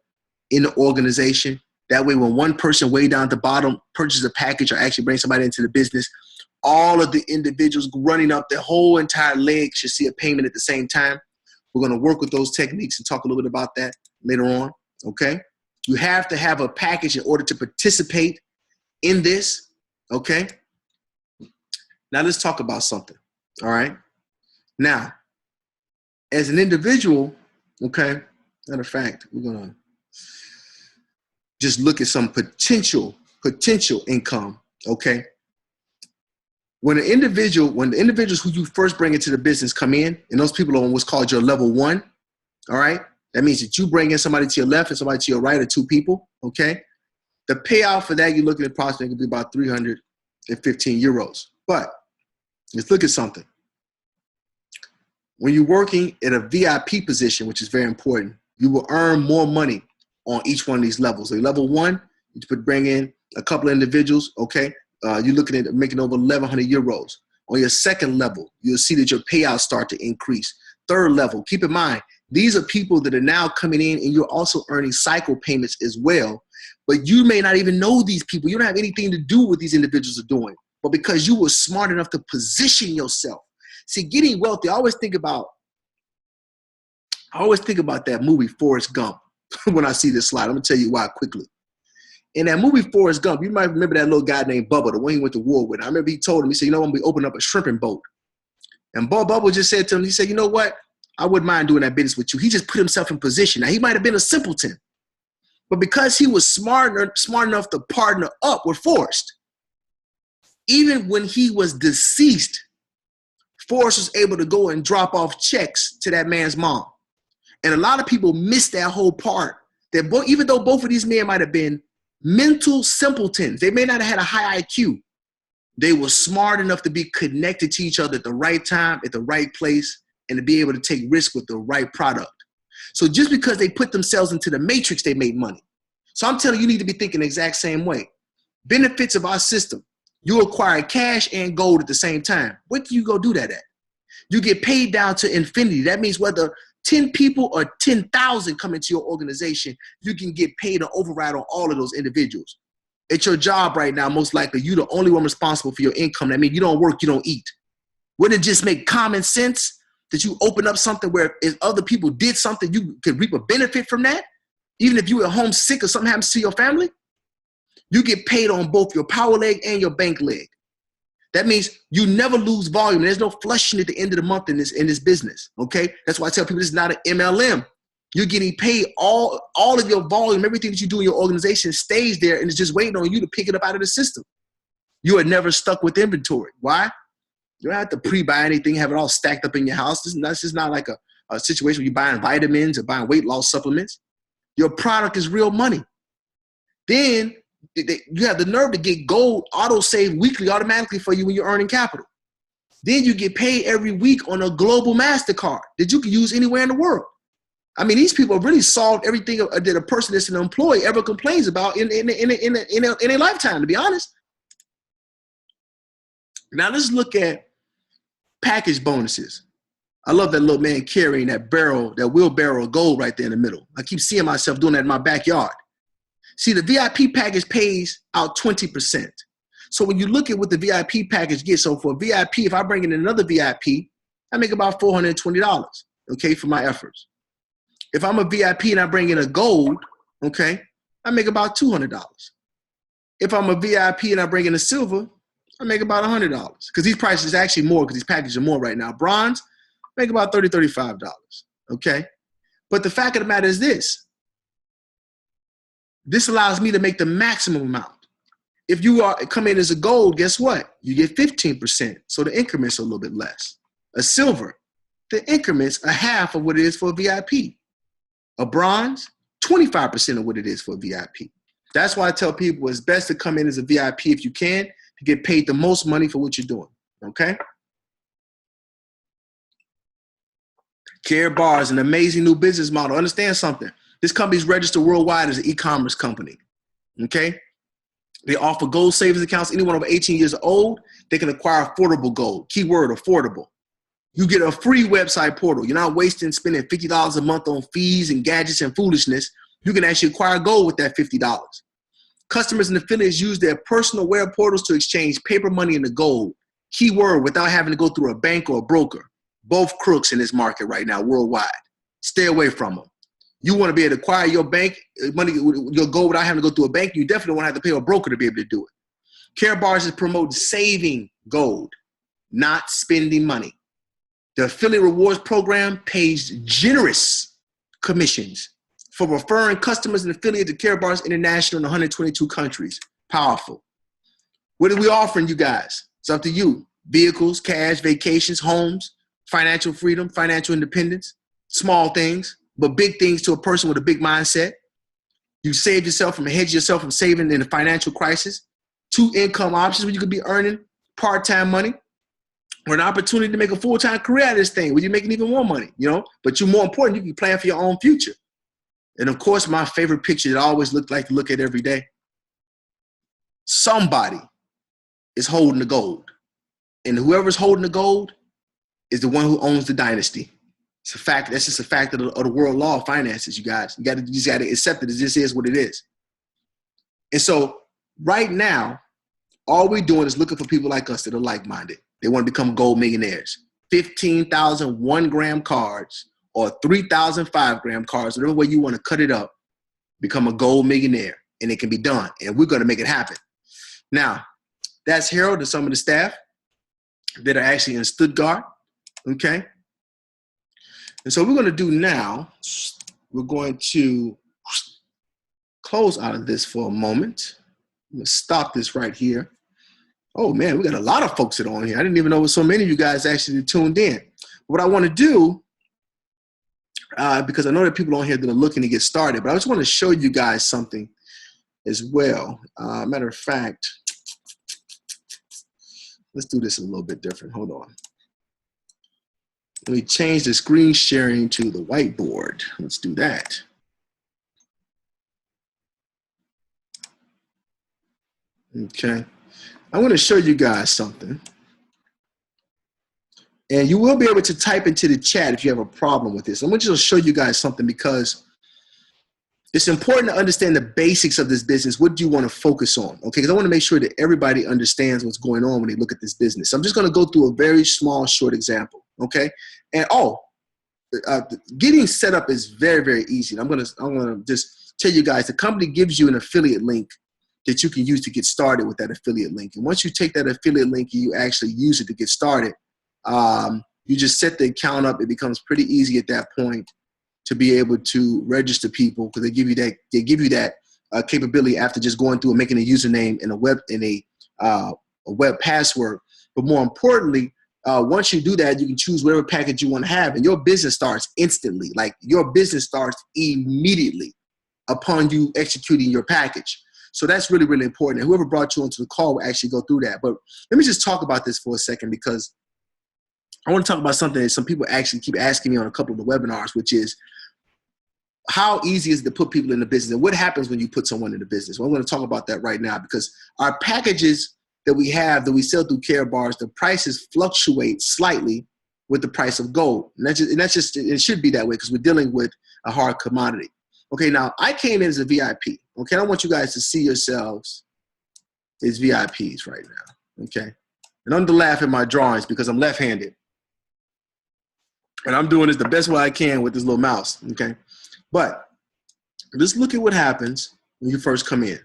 A: in the organization. That way, when one person way down at the bottom purchases a package or actually brings somebody into the business, all of the individuals running up their whole entire leg should see a payment at the same time. We're going to work with those techniques and talk a little bit about that later on, okay? You have to have a package in order to participate in this, okay? Now, let's talk about something, all right? Now, as an individual, okay, matter of fact, we're going to just look at some potential income, okay? When the individuals who you first bring into the business come in, and those people are on what's called your level 1, all right? That means that you bring in somebody to your left and somebody to your right, or 2 people, okay? The payout for that, you're looking at approximately be about 315 euros. But let's look at something. When you're working at a VIP position, which is very important, you will earn more money on each one of these levels. So level 1, you could bring in a couple of individuals, okay? You're looking at making over 1,100 euros. On your second level, you'll see that your payouts start to increase. Third level, keep in mind, these are people that are now coming in, and you're also earning cycle payments as well. But you may not even know these people. You don't have anything to do with these individuals are doing. But because you were smart enough to position yourself. See, getting wealthy, I always think about that movie Forrest Gump. When I see this slide, I'm going to tell you why quickly. In that movie Forrest Gump, you might remember that little guy named Bubba, the one he went to war with. I remember he told him, he said, you know, I'm going to be opening up a shrimping boat. And Bubba just said to him, he said, you know what? I wouldn't mind doing that business with you. He just put himself in position. Now, he might have been a simpleton, but because he was smart enough to partner up with Forrest, even when he was deceased, Forrest was able to go and drop off checks to that man's mom. And a lot of people miss that whole part, that even though both of these men might have been mental simpletons, they may not have had a high IQ, they were smart enough to be connected to each other at the right time, at the right place, and to be able to take risk with the right product. So just because they put themselves into the matrix, they made money. So I'm telling you, you need to be thinking the exact same way. Benefits of our system. You acquire cash and gold at the same time. Where can you go do that at? You get paid down to infinity. That means whether 10 people or 10,000 come into your organization, you can get paid an override on all of those individuals. At your job right now, most likely, you're the only one responsible for your income. That means you don't work, you don't eat. Wouldn't it just make common sense that you open up something where if other people did something, you could reap a benefit from that? Even if you were home sick or something happens to your family, you get paid on both your power leg and your bank leg. That means you never lose volume. There's no flushing at the end of the month in this business, okay? That's why I tell people this is not an MLM. You're getting paid all of your volume, everything that you do in your organization stays there, and it's just waiting on you to pick it up out of the system. You are never stuck with inventory. Why? You don't have to pre-buy anything, have it all stacked up in your house. This is not like a situation where you're buying vitamins or buying weight loss supplements. Your product is real money. Then you have the nerve to get gold auto-save weekly automatically for you when you're earning capital. Then you get paid every week on a global MasterCard that you can use anywhere in the world. I mean, these people have really solved everything that a person that's an employee ever complains about in a lifetime, to be honest. Now let's look at package bonuses. I love that little man carrying that wheelbarrow of gold right there in the middle. I keep seeing myself doing that in my backyard. See, the VIP package pays out 20%. So when you look at what the VIP package gets, so for VIP, if I bring in another VIP, I make about $420, okay, for my efforts. If I'm a VIP and I bring in a gold, okay, I make about $200. If I'm a VIP and I bring in a silver, I make about $100. Because these prices are actually more because these packages are more right now. Bronze, make about $30, $35, okay? But the fact of the matter is this. This allows me to make the maximum amount. If you come in as a gold, guess what? You get 15%, so the increments are a little bit less. A silver, the increments are half of what it is for a VIP. A bronze, 25% of what it is for a VIP. That's why I tell people it's best to come in as a VIP if you can to get paid the most money for what you're doing, okay? Karatbars, an amazing new business model. Understand something. This company is registered worldwide as an e-commerce company, okay? They offer gold savings accounts. Anyone over 18 years old, they can acquire affordable gold. Keyword, affordable. You get a free website portal. You're not spending $50 a month on fees and gadgets and foolishness. You can actually acquire gold with that $50. Customers and affiliates use their personal web portals to exchange paper money into gold. Keyword, without having to go through a bank or a broker. Both crooks in this market right now, worldwide. Stay away from them. You want to be able to acquire your bank money, your gold without having to go through a bank. You definitely want to have to pay a broker to be able to do it. Karatbars is promoting saving gold, not spending money. The affiliate rewards program pays generous commissions for referring customers and affiliates to Karatbars International in 122 countries. Powerful. What are we offering you guys? It's up to you. Vehicles, cash, vacations, homes, financial freedom, financial independence, small things, but big things to a person with a big mindset. You save yourself from hedge yourself from saving in a financial crisis. 2 income options where you could be earning part-time money, or an opportunity to make a full-time career out of this thing where you're making even more money, you know? But you're more important, you can plan for your own future. And of course, my favorite picture that I always look at every day. Somebody is holding the gold. And whoever's holding the gold is the one who owns the dynasty. It's a fact. That's just a fact of the world law of finances, you guys. You just got to accept it as this is what it is. And so right now, all we're doing is looking for people like us that are like-minded. They want to become gold millionaires. 15,000 1-gram cards or 3,000 5-gram cards, whatever way you want to cut it up, become a gold millionaire. And it can be done. And we're going to make it happen. Now, that's Harold and some of the staff that are actually in Stuttgart. Okay? And so we're going to do now, we're going to close out of this for a moment. I'm going to stop this right here. Oh, man, we got a lot of folks that are on here. I didn't even know so many of you guys actually tuned in. What I want to do, because I know there are people on here that are looking to get started, but I just want to show you guys something as well. Matter of fact, let's do this a little bit different. Hold on. Let me change the screen sharing to the whiteboard. Let's do that. Okay. I'm going to show you guys something. And you will be able to type into the chat if you have a problem with this. I'm going to just show you guys something because it's important to understand the basics of this business. What do you want to focus on? Okay, because I want to make sure that everybody understands what's going on when they look at this business. So I'm just going to go through a very small, short example. Okay, and getting set up is very, very easy. I'm gonna just tell you guys the company gives you an affiliate link that you can use to get started with that affiliate link. And once you take that affiliate link and you actually use it to get started, you just set the account up. It becomes pretty easy at that point to be able to register people because they give you that capability after just going through and making a username and a web password. But more importantly, once you do that, you can choose whatever package you want to have, and your business starts instantly. Like your business starts immediately upon you executing your package. So that's really, really important. And whoever brought you onto the call will actually go through that. But let me just talk about this for a second because I want to talk about something that some people actually keep asking me on a couple of the webinars, which is how easy is it to put people in the business, and what happens when you put someone in the business? Well, I'm going to talk about that right now, because our packages that we have, that we sell through Karatbars, the prices fluctuate slightly with the price of gold. And that's just it should be that way, because we're dealing with a hard commodity. Okay, now I came in as a VIP. Okay, I want you guys to see yourselves as VIPs right now. Okay, and I'm to laugh at my drawings because I'm left-handed, and I'm doing this the best way I can with this little mouse. Okay, but just look at what happens when you first come in.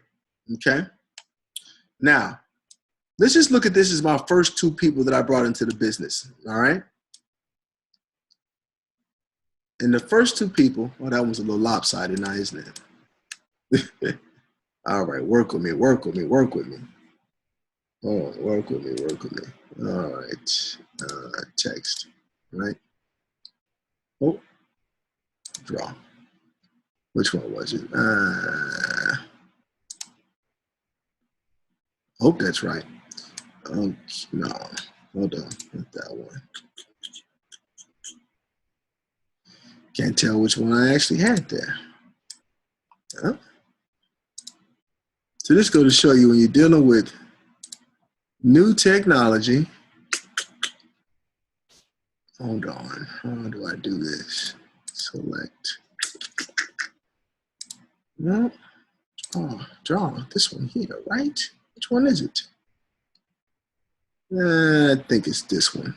A: Okay, now let's just look at this as my first 2 people that I brought into the business. All right. And the first 2 people, well, that one's a little lopsided now, isn't it? All right, work with me, work with me, work with me. Oh, work with me, work with me. All right, text, right? Oh, draw. Which one was it? Hope that's right. No, hold on, not that one. Can't tell which one I actually had there. Huh? So this goes to show you, when you're dealing with new technology. Hold on, how do I do this? Select. No. Oh, draw this one here, right? Which one is it? I think it's this one.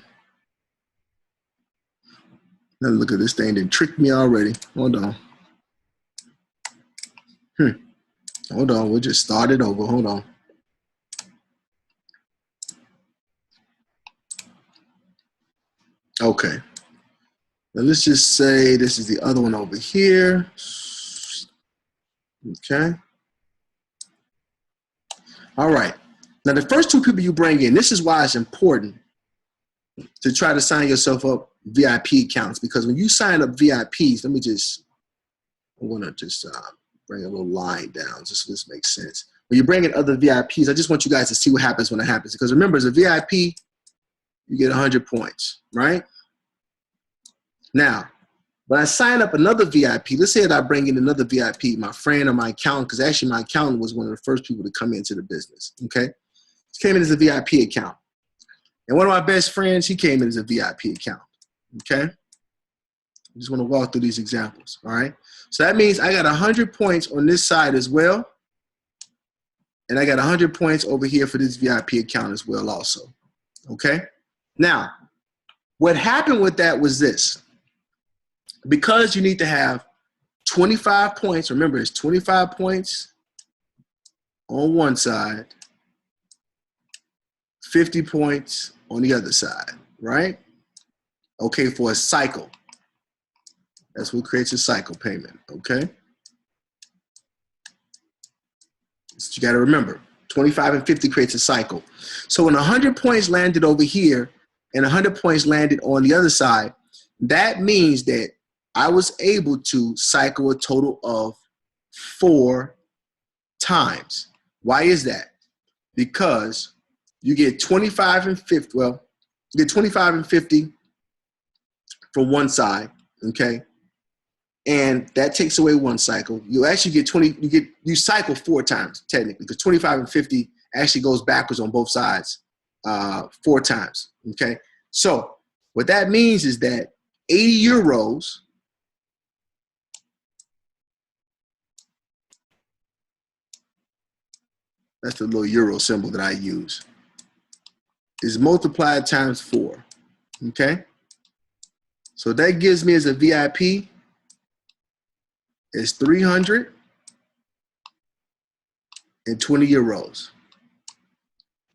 A: Now look at this thing, they tricked me already. Hold on. Hold on, we'll just start it over. Hold on. Okay. Now let's just say this is the other one over here. Okay. All right. Now the first 2 people you bring in, this is why it's important to try to sign yourself up VIP accounts, because when you sign up VIPs, I want to just bring a little line down just so this makes sense. When you bring in other VIPs, I just want you guys to see what happens when it happens. Because remember, as a VIP, you get 100 points, right? Now, when I sign up another VIP, let's say that I bring in another VIP, my friend or my accountant, because actually my accountant was one of the first people to come into the business, okay? He came in as a VIP account. And one of my best friends, he came in as a VIP account, okay? I just want to walk through these examples, all right? So that means I got 100 points on this side as well, and I got 100 points over here for this VIP account as well also, okay? Now, what happened with that was this. Because you need to have 25 points, remember it's 25 points on one side, 50 points on the other side, right? Okay, for a cycle. That's what creates a cycle payment, okay? So you gotta remember, 25 and 50 creates a cycle. So when 100 points landed over here and 100 points landed on the other side, that means that I was able to cycle a total of 4 times. Why is that? Because you get 25 and 50, well, you get 25 and 50 from one side, okay? And that takes away one cycle. You actually get you cycle 4 times technically, because 25 and 50 actually goes backwards on both sides 4 times, okay? So what that means is that 80 euros that's the little euro symbol that I use, is multiplied times 4, okay? So that gives me as a VIP is 320 euros.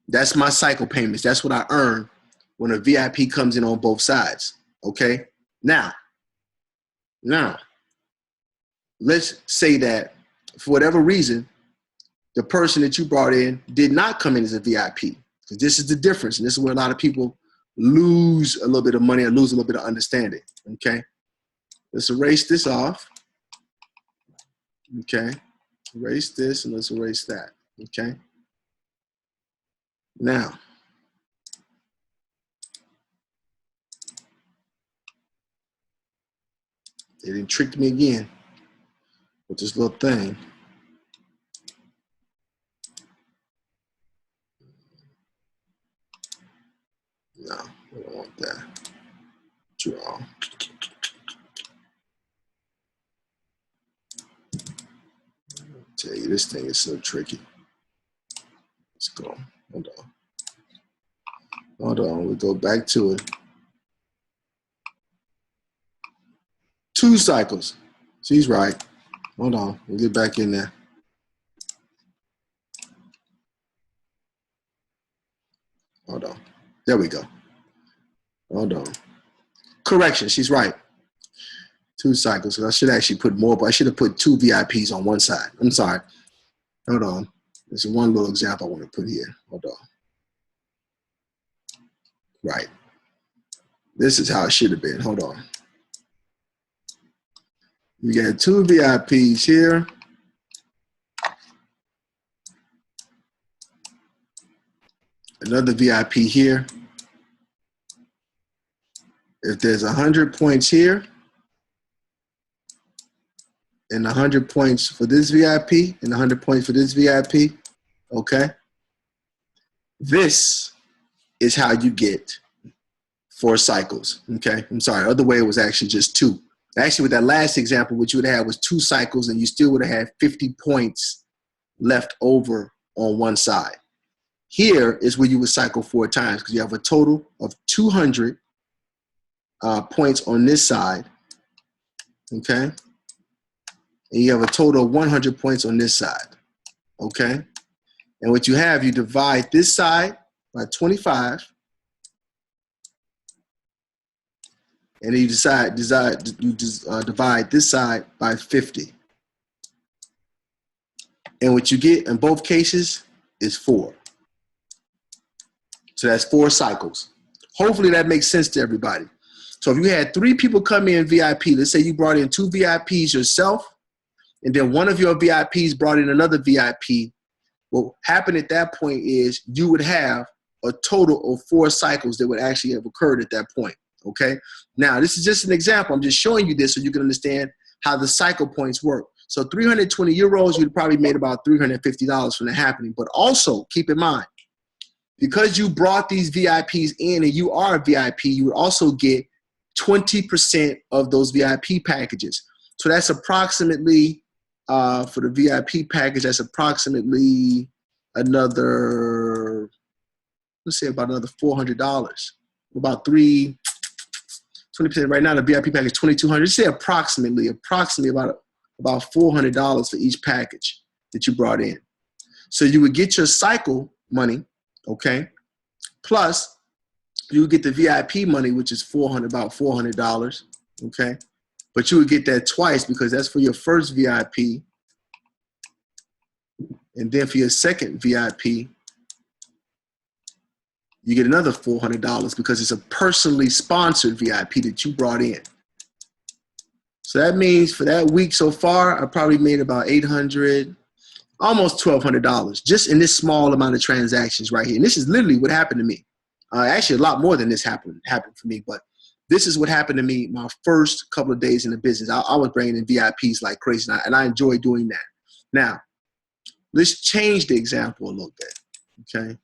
A: That's my cycle payments. That's what I earn when a VIP comes in on both sides, okay? Now, let's say that for whatever reason, the person that you brought in did not come in as a VIP. Because this is the difference, and this is where a lot of people lose a little bit of money or lose a little bit of understanding, okay? Let's erase this off, okay? Erase this and let's erase that, okay? Now, they didn't trick me again. with this little thing. No, we don't want that. Draw. Tell you, this thing is so tricky. Let's go. Hold on. Hold on. We'll go back to it. 2 cycles. She's right. Hold on. We'll get back in there. Hold on. There we go. Hold on. Correction. She's right. 2 cycles. So I should actually put more, but I should have put 2 VIPs on one side. I'm sorry. Hold on. There's one little example I want to put here. Hold on. Right. This is how it should have been. Hold on. We got 2 VIPs here. Another VIP here. If there's 100 points here, and 100 points for this VIP, and 100 points for this VIP, okay? This is how you get 4 cycles, okay? I'm sorry, other way it was actually just 2. Actually, with that last example, what you would have was 2 cycles, and you still would have had 50 points left over on one side. Here is where you would cycle 4 times, because you have a total of 200 points on this side, okay? And you have a total of 100 points on this side, okay? And what you have, you divide this side by 25, and then you divide this side by 50. And what you get in both cases is 4. So that's 4 cycles. Hopefully that makes sense to everybody. So if you had 3 people come in VIP, let's say you brought in 2 VIPs yourself, and then one of your VIPs brought in another VIP, what happened at that point is you would have a total of 4 cycles that would actually have occurred at that point, okay? Now, this is just an example. I'm just showing you this so you can understand how the cycle points work. So 320 euros, you'd probably made about $350 from that happening. But also, keep in mind, because you brought these VIPs in and you are a VIP, you would also get 20% of those VIP packages. So that's approximately, for the VIP package, that's approximately another, let's say about another $400. About 20% right now, the VIP package, $2,200. Let's say approximately about $400 for each package that you brought in. So you would get your cycle money, okay? Plus, you would get the VIP money, which is about $400, okay? But you would get that twice because that's for your first VIP. And then for your second VIP, you get another $400 because it's a personally sponsored VIP that you brought in. So that means for that week so far, I probably made about $800, almost $1,200 just in this small amount of transactions right here. And this is literally what happened to me. Actually, a lot more than this happened for me, but this is what happened to me my first couple of days in the business. I was bringing in VIPs like crazy, and I enjoy doing that. Now, let's change the example a little bit, okay?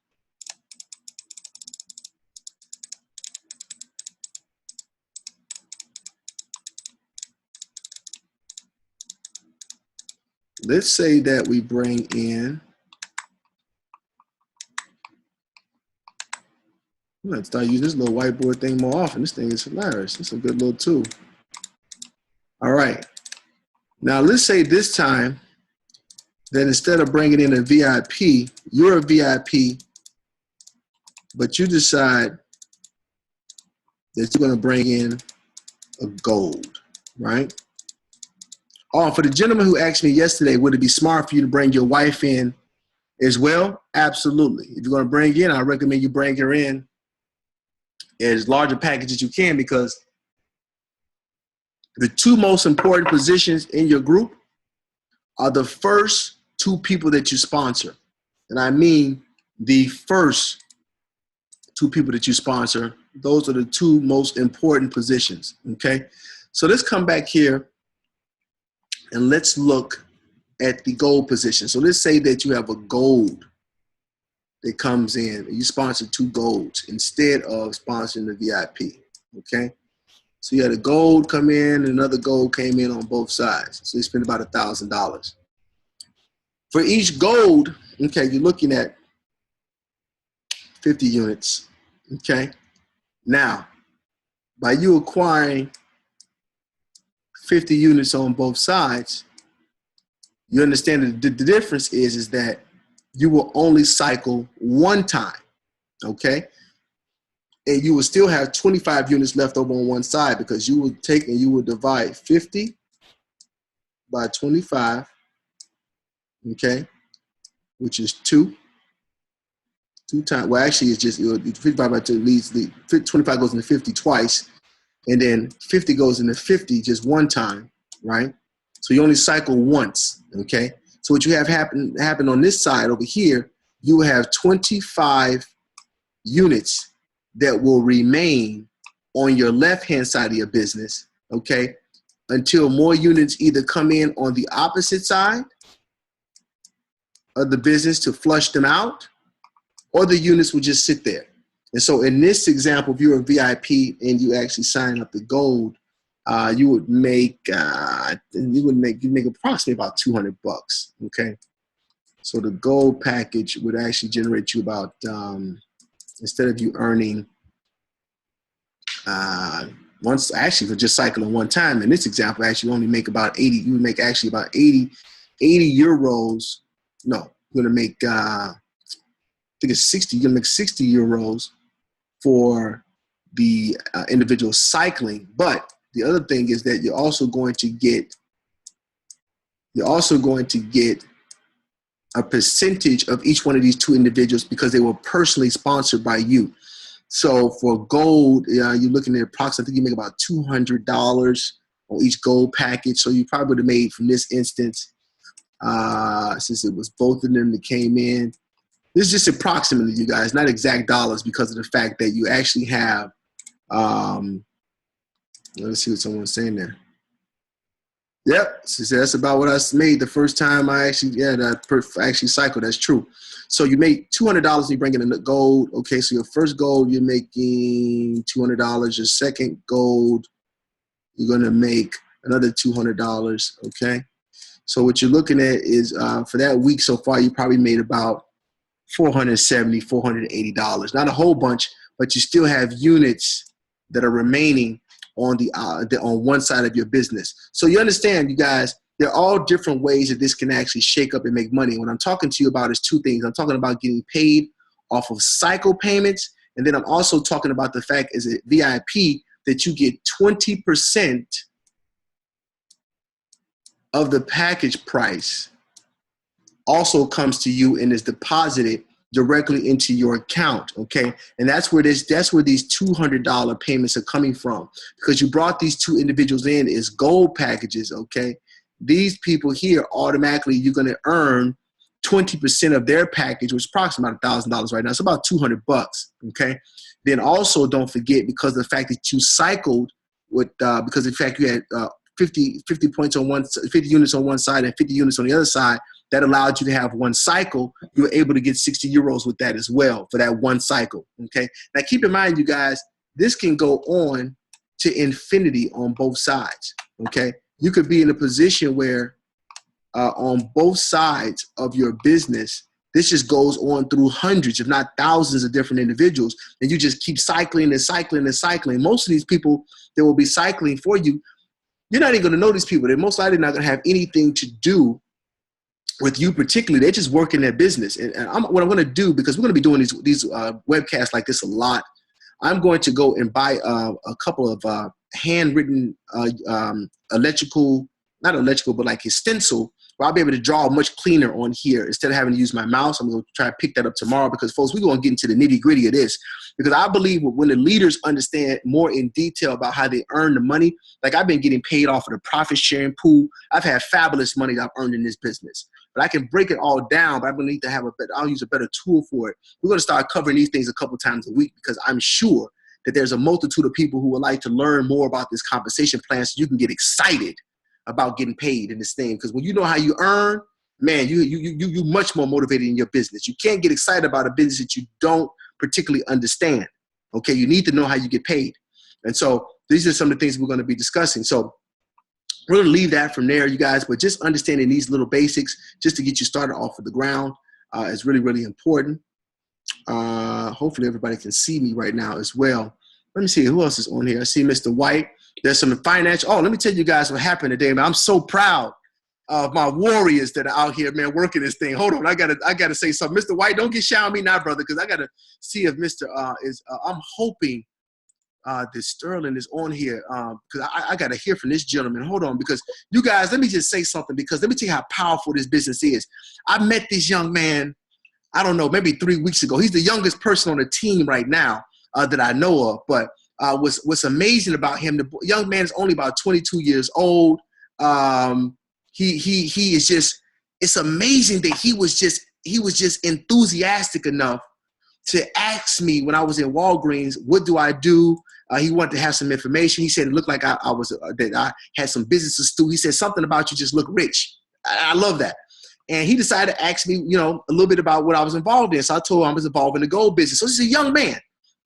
A: Let's say that we bring in, I'm going to start using this little whiteboard thing more often. This thing is hilarious. It's a good little tool. All right. Now, let's say this time that instead of bringing in a VIP, you're a VIP, but you decide that you're going to bring in a gold, right? Oh, for the gentleman who asked me yesterday, would it be smart for you to bring your wife in as well? Absolutely. If you're going to bring in, I recommend you bring her in as large a package as you can, because the 2 most important positions in your group are the first 2 people that you sponsor. And I mean the first 2 people that you sponsor. Those are the 2 most important positions, okay? So let's come back here And let's look at the gold position. So let's say that you have a gold that comes in and you sponsor 2 golds instead of sponsoring the VIP. Okay. So you had a gold come in, and another gold came in on both sides. So you spend about $1,000. For each gold, okay, you're looking at 50 units. Okay. Now, by you acquiring 50 units on both sides, you understand that the difference is that you will only cycle one time, okay? And you will still have 25 units left over on one side, because you will take and you will divide 50 by 25, okay, which is 2 times. Well, actually, it's just 55 by 2 leads the 25 goes into 50 twice, and then 50 goes into 50 just one time, right? So you only cycle once, okay? So what you have happen on this side over here, you have 25 units that will remain on your left-hand side of your business, okay, until more units either come in on the opposite side of the business to flush them out, or the units will just sit there. And so in this example, if you're a VIP and you actually sign up the gold, you would make approximately about $200. Okay, so the gold package would actually generate you about instead of you earning once, actually for just cycling one time in this example, actually you only make about 80. You would make actually about 80 euros. No, you're gonna make I think it's 60. You're gonna make 60 euros for the individual cycling. But the other thing is that you're also going to get a percentage of each one of these 2 individuals, because they were personally sponsored by you. So for gold, you're looking at approximately, I think you make about $200 on each gold package. So you probably would have made, from this instance, since it was both of them that came in, this is just approximately, you guys, not exact dollars, because of the fact that you actually have, let's see what someone's saying there. Yep, so that's about what I made the first time I actually, actually cycled. That's true. So you make $200 and you bring in the gold. Okay, so your first gold, you're making $200. Your second gold, you're going to make another $200. Okay, so what you're looking at is for that week so far, you probably made about $470, $480. Not a whole bunch, but you still have units that are remaining on on one side of your business. So you understand, you guys, there are all different ways that this can actually shake up and make money. What I'm talking to you about is 2 things. I'm talking about getting paid off of cycle payments, and then I'm also talking about the fact as a VIP that you get 20% of the package price also comes to you and is deposited directly into your account, okay? And that's where these $200 payments are coming from, because you brought these 2 individuals in as gold packages, okay? These people here, automatically, you're gonna earn 20% of their package, which is approximately about $1,000 right now. It's about $200, okay? Then also don't forget, because of the fact that you cycled with, because of the fact you had 50 points on 50 units on one side and 50 units on the other side, that allowed you to have one cycle. You were able to get 60 euros with that as well for that one cycle, okay? Now keep in mind, you guys, this can go on to infinity on both sides, okay? You could be in a position where on both sides of your business, this just goes on through hundreds, if not thousands of different individuals, and you just keep cycling and cycling and cycling. Most of these people that will be cycling for you, you're not even gonna know these people. They're most likely not gonna have anything to do with you particularly. They're just working their business. And what I'm going to do, because we're going to be doing these webcasts like this a lot, I'm going to go and buy a couple of handwritten not electrical, but like a stencil, where I'll be able to draw much cleaner on here instead of having to use my mouse. I'm going to try to pick that up tomorrow, because folks, we're going to get into the nitty gritty of this, because I believe when the leaders understand more in detail about how they earn the money, like I've been getting paid off of the profit sharing pool. I've had fabulous money that I've earned in this business, but I can break it all down, but I need to have I'll use a better tool for it. We're going to start covering these things a couple times a week, because I'm sure that there's a multitude of people who would like to learn more about this compensation plan, so you can get excited about getting paid in this thing. Because when you know how you earn, man, you much more motivated in your business. You can't get excited about a business that you don't particularly understand. Okay, you need to know how you get paid. And so these are some of the things we're going to be discussing. So we're going to leave that from there, you guys, but just understanding these little basics just to get you started off of the ground is really, really important. Hopefully everybody can see me right now as well. Let me see who else is on here. I see Mr. White. There's some financial. Oh, let me tell you guys what happened today, man. I'm so proud of my warriors that are out here, man, working this thing. Hold on, I gotta say something. Mr. White, don't get shy on me now, brother, because I gotta see if Mr. I'm hoping that Sterling is on here because I gotta hear from this gentleman. Hold on, because you guys, let me just say something, because let me tell you how powerful this business is. I met this young man, I don't know, maybe 3 weeks ago. He's the youngest person on the team right now that I know of. But what's amazing about him, the young man is only about 22 years old. He is just, it's amazing that he was just enthusiastic enough to ask me when I was in Walgreens, what do I do? He wanted to have some information. He said it looked like I had some businesses too. He said something about you just look rich. I love that. And he decided to ask me, a little bit about what I was involved in. So I told him I was involved in the gold business. So he's a young man,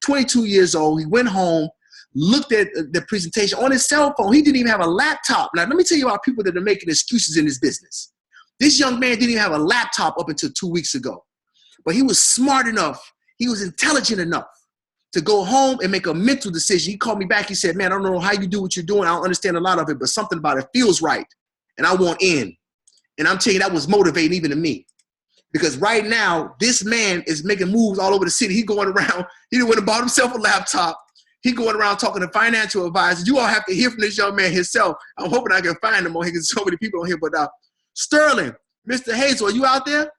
A: 22 years old. He went home, looked at the presentation on his cell phone. He didn't even have a laptop. Now, let me tell you about people that are making excuses in this business. This young man didn't even have a laptop up until 2 weeks ago. But he was smart enough. He was intelligent enough to go home and make a mental decision. He called me back. He said, man, I don't know how you do what you're doing. I don't understand a lot of it, but something about it feels right. And I want in. And I'm telling you, that was motivating even to me. Because right now, this man is making moves all over the city. He going around. He went and bought himself a laptop. He going around talking to financial advisors. You all have to hear from this young man himself. I'm hoping I can find him on here because so many people on here. But Sterling, Mr. Hazel, are you out there?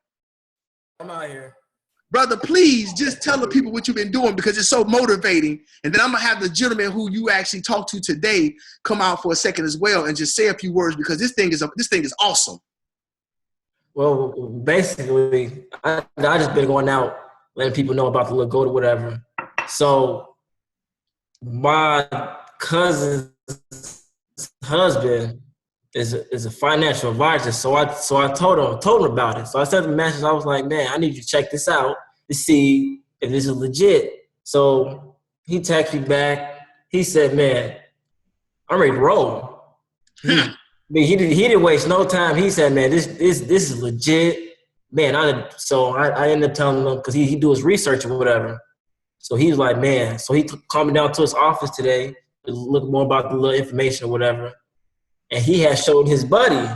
C: I'm out here.
A: Brother, please just tell the people what you've been doing, because it's so motivating. And then I'm going to have the gentleman who you actually talked to today come out for a second as well and just say a few words, because this thing is awesome.
C: Well, basically, I just been going out, letting people know about the little gold or whatever. So my cousin's husband is a financial advisor. So I told him about it. So I sent him a message. I was like, man, I need you to check this out to see if this is legit. So he texted me back. He said, man, I'm ready to roll. He didn't waste no time. He said, man, this is legit. Man, I ended up telling him, because he do his research or whatever. So he was like, man. So he called me down to his office today to look more about the little information or whatever. And he had showed his buddy.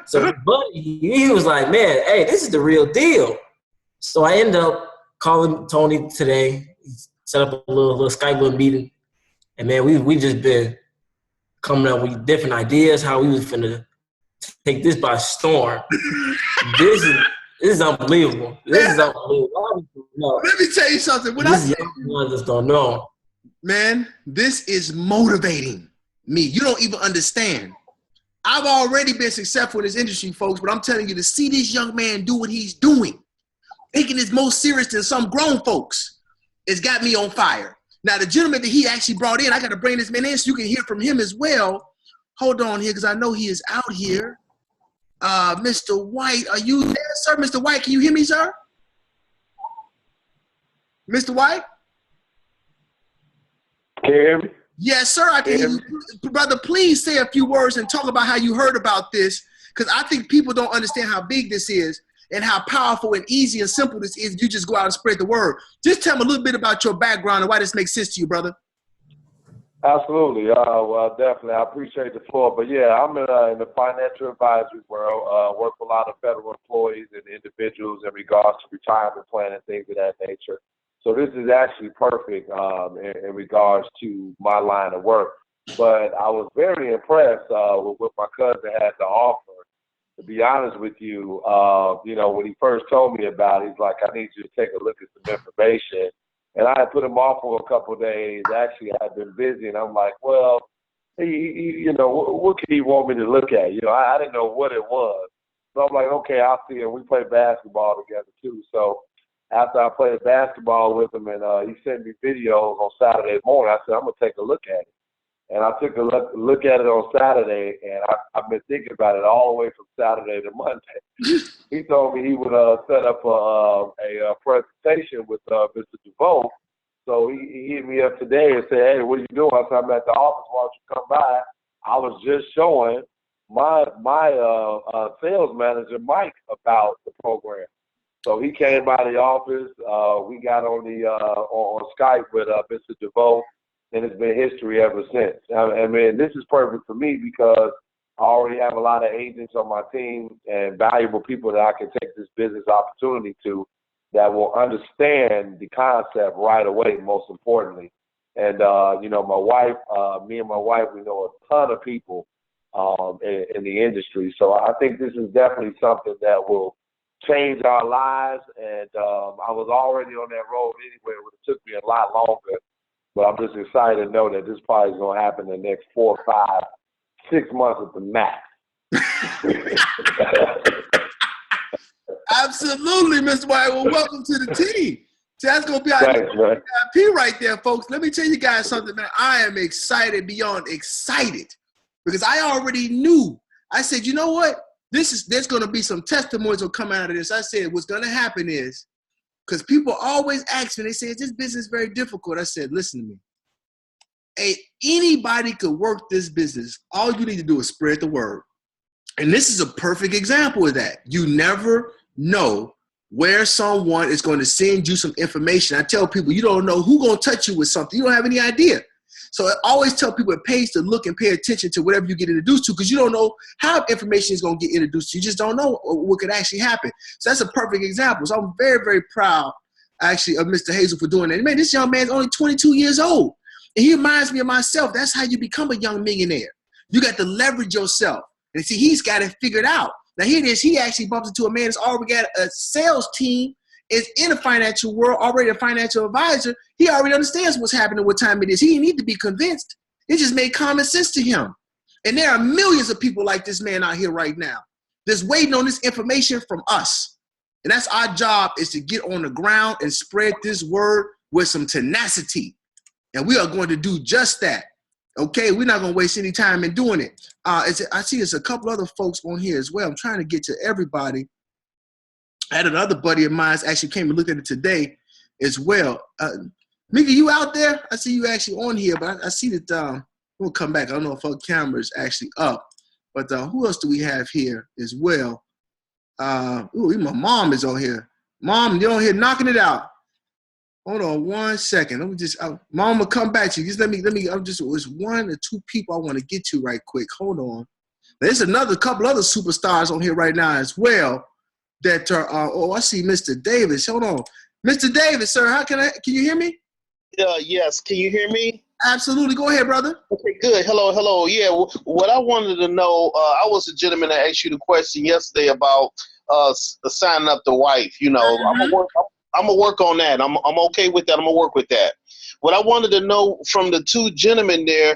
C: So his buddy, he was like, man, hey, this is the real deal. So I ended up calling Tony today, set up a little Skype meeting. And man, we just been coming up with different ideas, how we was finna take this by storm. This is unbelievable. This is unbelievable.
A: Let me tell you something. When I
C: just don't know.
A: Man, this is motivating me. You don't even understand. I've already been successful in this industry, folks, but I'm telling you, to see this young man do what he's doing, taking this more serious than some grown folks, it's got me on fire. Now, the gentleman that he actually brought in, I got to bring this man in so you can hear from him as well. Hold on here, because I know he is out here. Mr. White, are you there, sir? Mr. White, can you hear me, sir? Mr. White?
D: Can you hear me?
A: Yes, sir, I can hear you. Brother, please say a few words and talk about how you heard about this, because I think people don't understand how big this is and how powerful and easy and simple this is. You just go out and spread the word. Just tell me a little bit about your background and why this makes sense to you, brother.
D: Absolutely. Well, definitely. I appreciate the floor. But, yeah, I'm in the financial advisory world. Work with a lot of federal employees and individuals in regards to retirement planning, things of that nature. So this is actually perfect in regards to my line of work. But I was very impressed with what my cousin had to offer. To be honest with you, when he first told me about it, he's like, I need you to take a look at some information. And I had put him off for a couple of days. Actually, I'd been busy, and I'm like, well, what could he want me to look at? I didn't know what it was. So I'm like, okay, I'll see him. We play basketball together, too. So after I played basketball with him and he sent me videos on Saturday morning, I said, I'm going to take a look at it. And I took a look at it on Saturday, and I've been thinking about it all the way from Saturday to Monday. He told me he would set up a presentation with Mr. DeVoe. So he hit me up today and said, "Hey, what are you doing?" I said, "I'm at the office. Why don't you come by?" I was just showing my sales manager, Mike, about the program. So he came by the office. We got on on Skype with Mr. DeVoe, and it's been history ever since. I mean, this is perfect for me because I already have a lot of agents on my team and valuable people that I can take this business opportunity to that will understand the concept right away, most importantly. And, you know, my wife, me and my wife, we know a ton of people in the industry. So I think this is definitely something that will change our lives. And I was already on that road anyway. It took me a lot longer. But I'm just excited to know that this probably is going to happen in the next 4, 5, 6 months at the max.
A: Absolutely, Mr. White. Well, welcome to the team. See, that's going to be our VIP right there, folks. Let me tell you guys something, man. I am excited beyond excited because I already knew. I said, you know what? There's going to be some testimonies will come out of this. I said, what's going to happen is, because people always ask me, they say, is this business very difficult? I said, listen to me. Hey, anybody could work this business. All you need to do is spread the word. And this is a perfect example of that. You never know where someone is going to send you some information. I tell people, you don't know who's going to touch you with something. You don't have any idea. So I always tell people it pays to look and pay attention to whatever you get introduced to because you don't know how information is going to get introduced to you. You just don't know what could actually happen. So that's a perfect example. So I'm very, very proud, actually, of Mr. Hazel for doing that. Man, this young man's only 22 years old. And he reminds me of myself. That's how you become a young millionaire. You got to leverage yourself. And see, he's got it figured out. Now, here it is. He actually bumps into a man that's already got a sales team, is in the financial world, already a financial advisor. He already understands what's happening, what time it is. He didn't need to be convinced. It just made common sense to him. And there are millions of people like this man out here right now that's waiting on this information from us. And that's our job, is to get on the ground and spread this word with some tenacity. And we are going to do just that. Okay, we're not going to waste any time in doing it. I see there's a couple other folks on here as well. I'm trying to get to everybody. I had another buddy of mine actually came and looked at it today as well. Mika, you out there? I see you actually on here, but I see that we'll come back. I don't know if our camera is actually up. But who else do we have here as well? My mom is on here. Mom, you're on here knocking it out. Hold on 1 second. Let me just, Mom will come back to you. Just let me, there's 1 or 2 people I want to get to right quick. Hold on. There's another couple other superstars on here right now as well that are, I see Mr. Davis. Hold on. Mr. Davis, sir, can you hear me?
B: Yes. Can you hear me?
A: Absolutely. Go ahead, brother.
B: Okay, good. Hello. Yeah, what I wanted to know, I was a gentleman that asked you the question yesterday about signing up the wife. You know,
A: Mm-hmm.
B: I'm gonna work on that. I'm okay with that. I'm gonna work with that. What I wanted to know from the 2 gentlemen there,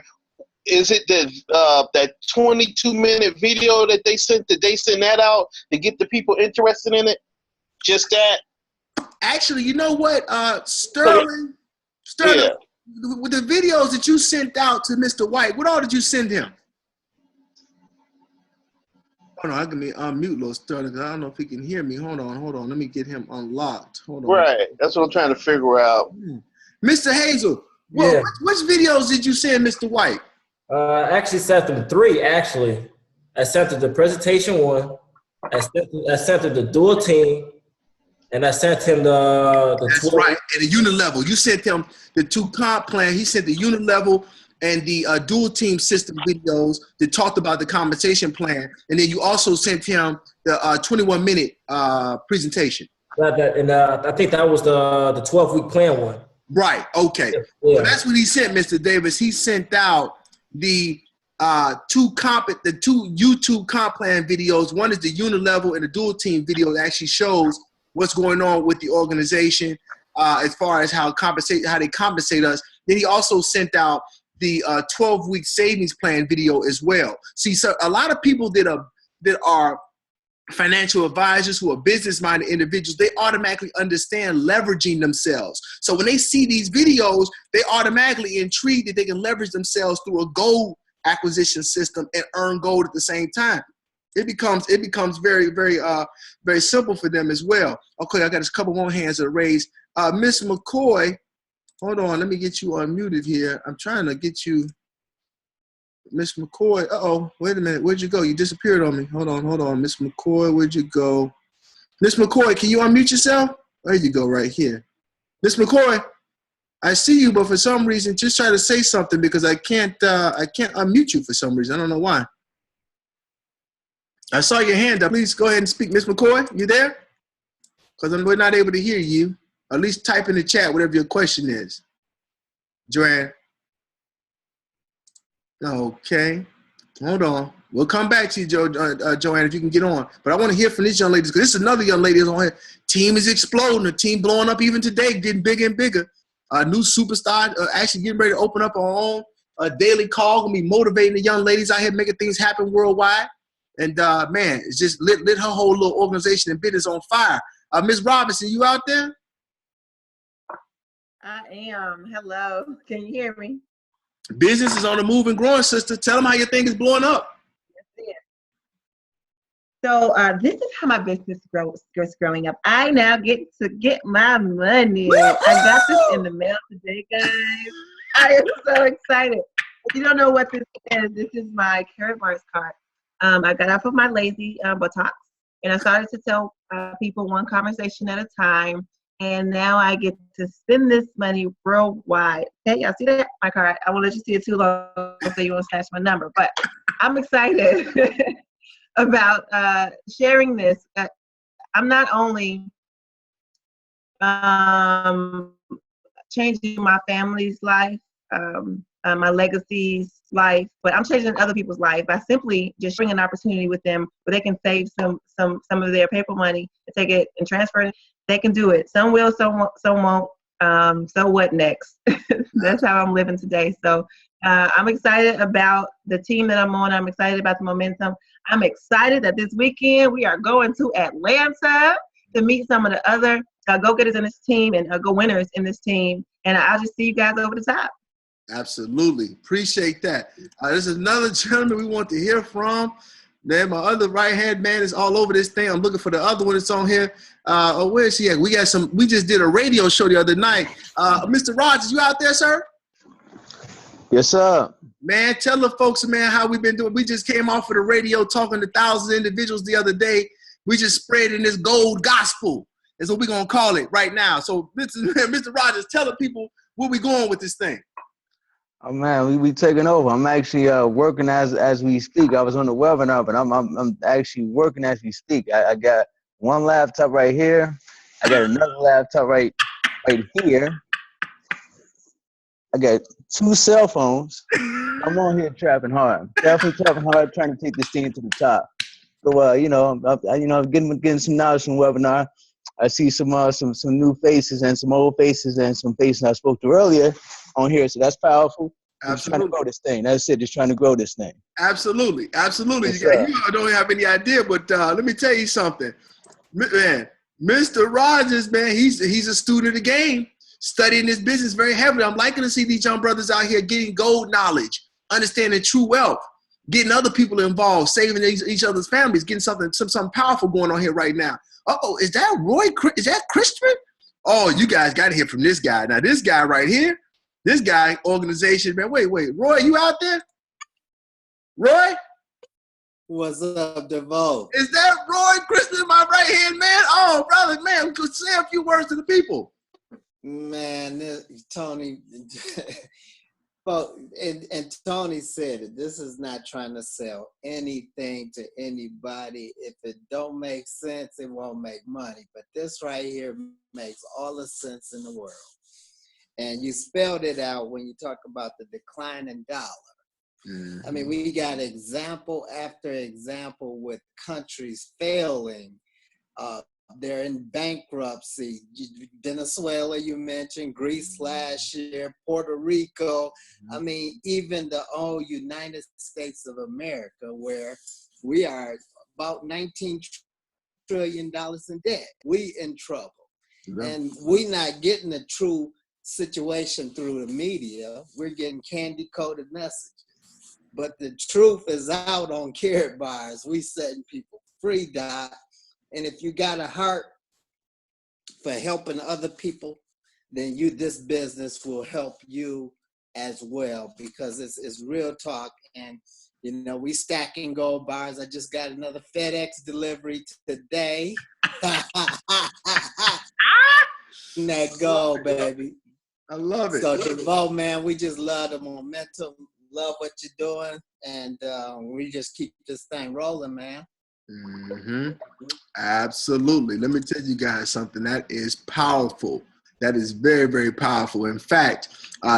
B: is it that 22-minute video that they sent? Did they send that out to get the people interested in it? Just that?
A: Actually, you know what, Sterling,
B: Yeah.
A: with the videos that you sent out to Mr. White, what all did you send him? Hold on, I can unmute little Sterling because I don't know if he can hear me. Hold on. Let me get him unlocked. Hold on.
B: Right. That's what I'm trying to figure out.
A: Mr. Hazel,
C: Yeah.
A: which videos did you send Mr. White?
C: I actually sent them 3, actually. I sent them the presentation 1. I sent him the dual team. And I sent him the
A: That's
C: 12.
A: right, and the unit level. You sent him the 2 comp plan. He sent the unit level and the dual team system videos that talked about the compensation plan. And then you also sent him the 21-minute presentation.
C: And I think that was the 12-week plan one.
A: Right, okay.
C: Yeah.
A: So that's what he sent, Mr. Davis. He sent out the 2 YouTube comp plan videos. One is the unit level, and the dual team video that actually shows what's going on with the organization as far as how they compensate us. Then he also sent out the 12-week savings plan video as well. See, so a lot of people that are financial advisors who are business-minded individuals, they automatically understand leveraging themselves. So when they see these videos, they automatically intrigued that they can leverage themselves through a gold acquisition system and earn gold at the same time. It becomes very, very, very simple for them as well. Okay, I got a couple more hands that are raised. Miss McCoy, hold on, let me get you unmuted here. I'm trying to get you. Miss McCoy, wait a minute. Where'd you go? You disappeared on me. Hold on. Miss McCoy, where'd you go? Miss McCoy, can you unmute yourself? There you go, right here. Miss McCoy, I see you, but for some reason, just try to say something because I can't unmute you for some reason. I don't know why. I saw your hand up. Please go ahead and speak. Miss McCoy, you there? Because we're not able to hear you. At least type in the chat whatever your question is. Joanne. Okay, hold on. We'll come back to you, Joanne, if you can get on. But I want to hear from these young ladies because this is another young lady that's on here. Team is exploding. The team blowing up even today, getting bigger and bigger. New superstar, actually getting ready to open up our own daily call. Gonna be motivating the young ladies out here, making things happen worldwide. And man, it's just lit her whole little organization and business on fire. Ms. Robinson, you out there?
E: I am. Hello. Can you hear me?
A: Business is on the move and growing, sister. Tell them how your thing is blowing up.
E: So this is how my business grows growing up. I now get to get my money. I got this in the mail today, guys. I am so excited. If you don't know what this is my Karatbars card. I got off of my lazy Botox, and I started to tell people one conversation at a time. And now I get to spend this money worldwide. Okay, y'all see that? My card. I won't let you see it too long so you won't snatch my number. But I'm excited about sharing this. I'm not only changing my family's life, my legacy's life, but I'm changing other people's life by simply just bringing an opportunity with them where they can save some of their paper money and take it and transfer it. They can do it. Some will, some won't. So what next? That's how I'm living today. So I'm excited about the team that I'm on. I'm excited about the momentum. I'm excited that this weekend we are going to Atlanta to meet some of the other go-getters in this team and go-winners in this team. And I'll just see you guys over the top.
A: Absolutely. Appreciate that. There's another gentleman we want to hear from. Man, my other right-hand man is all over this thing. I'm looking for the other one that's on here. Where is he at? We just did a radio show the other night. Mr. Rogers, you out there, sir?
F: Yes, sir.
A: Man, tell the folks, man, how we've been doing. We just came off of the radio talking to thousands of individuals the other day. We just spreading this gold gospel. Is what we're going to call it right now. So, Mr. Rogers, tell the people where we going with this thing.
F: Oh man, we taking over. I'm actually working as we speak. I was on the webinar, but I'm actually working as we speak. I got one laptop right here. I got another laptop right here. I got 2 cell phones. I'm on here trapping hard. Definitely trapping hard, trying to take this thing to the top. So I'm getting some knowledge from the webinar. I see some new faces and some old faces and some faces I spoke to earlier on here. So that's powerful. Just trying to grow this thing. That's it. Just trying to grow this thing.
A: Absolutely.
F: Yes,
A: You don't have any idea, but let me tell you something. Man, Mr. Rogers, man, he's a student of the game, studying this business very heavily. I'm liking to see these young brothers out here getting gold knowledge, understanding true wealth, getting other people involved, saving each other's families, getting something powerful going on here right now. Uh-oh, is that Roy? Is that Christian? Oh, you guys got to hear from this guy. Now, this guy right here, this guy, organization, man, wait, Roy, you out there? Roy?
G: What's up, DeVoe?
A: Is that Roy Christian, my right-hand man? Oh, brother, man, say a few words to the people.
G: Man, Tony, well, and Tony said it. This is not trying to sell anything to anybody. If it don't make sense, it won't make money. But this right here makes all the sense in the world. And you spelled it out when you talk about the declining dollar. Mm-hmm. I mean, we got example after example with countries failing. They're in bankruptcy. Venezuela, you mentioned, Greece last year, Puerto Rico. I mean, even the United States of America, where we are about $19 trillion in debt. We in trouble.
A: Yeah.
G: And we not getting the true situation through the media. We're getting candy-coated messages. But the truth is out on Karatbars. We setting people free, Doc. And if you got a heart for helping other people, then this business will help you as well, because it's real talk. And you know, we stacking gold bars. I just got another FedEx delivery today. That gold, baby.
A: I love it.
G: So DeVoe, man, we just love the momentum, love what you're doing, and we just keep this thing rolling, man.
A: Mm-hmm. Absolutely. Let me tell you guys something that is powerful. That is very, very powerful. In fact,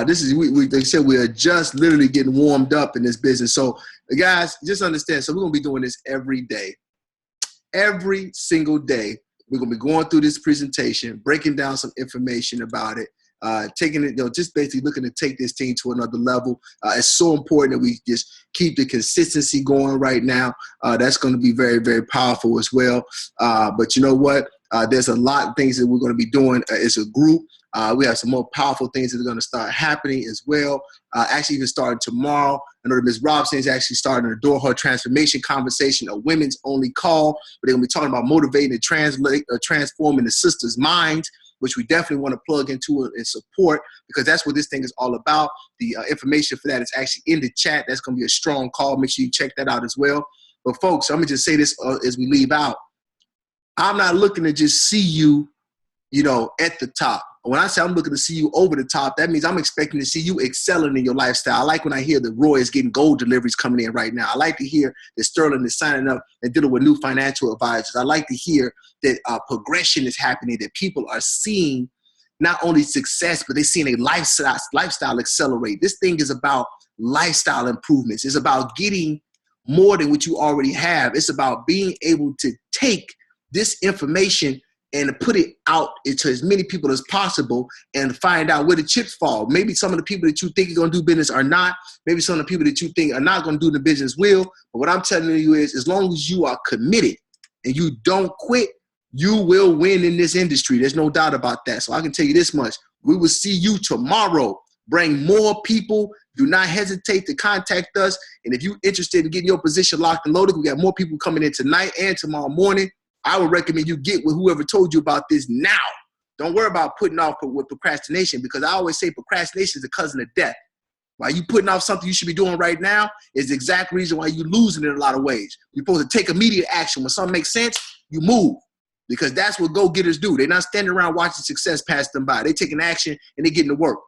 A: this is they said we are just literally getting warmed up in this business. So, guys, just understand. So we're gonna be doing this every day, every single day. We're gonna be going through this presentation, breaking down some information about it, taking it, just basically looking to take this team to another level. It's so important that we just keep the consistency going right now. That's going to be very, very powerful as well. But you know what? There's a lot of things that we're going to be doing as a group. We have some more powerful things that are going to start happening as well. Actually, even starting tomorrow. I know that Ms. Robson is actually starting to door her transformation conversation, a women's only call. But they're going to be talking about motivating and transforming the sister's mind, which we definitely want to plug into and support, because that's what this thing is all about. The information for that is actually in the chat. That's going to be a strong call. Make sure you check that out as well. But folks, I'm going to just say this as we leave out. I'm not looking to just see you, at the top. When I say I'm looking to see you over the top, that means I'm expecting to see you excelling in your lifestyle. I like when I hear that Roy is getting gold deliveries coming in right now. I like to hear that Sterling is signing up and dealing with new financial advisors. I like to hear that progression is happening, that people are seeing not only success, but they're seeing a lifestyle accelerate. This thing is about lifestyle improvements. It's about getting more than what you already have. It's about being able to take this information and put it out to as many people as possible and find out where the chips fall. Maybe some of the people that you think are going to do business are not. Maybe some of the people that you think are not going to do the business will. But what I'm telling you is, as long as you are committed and you don't quit, you will win in this industry. There's no doubt about that. So I can tell you this much. We will see you tomorrow. Bring more people. Do not hesitate to contact us. And if you're interested in getting your position locked and loaded, we got more people coming in tonight and tomorrow morning. I would recommend you get with whoever told you about this now. Don't worry about putting off with procrastination, because I always say procrastination is a cousin of death. Why you putting off something you should be doing right now is the exact reason why you're losing in a lot of ways. You're supposed to take immediate action. When something makes sense, you move, because that's what go-getters do. They're not standing around watching success pass them by. They're taking action and they're getting to work.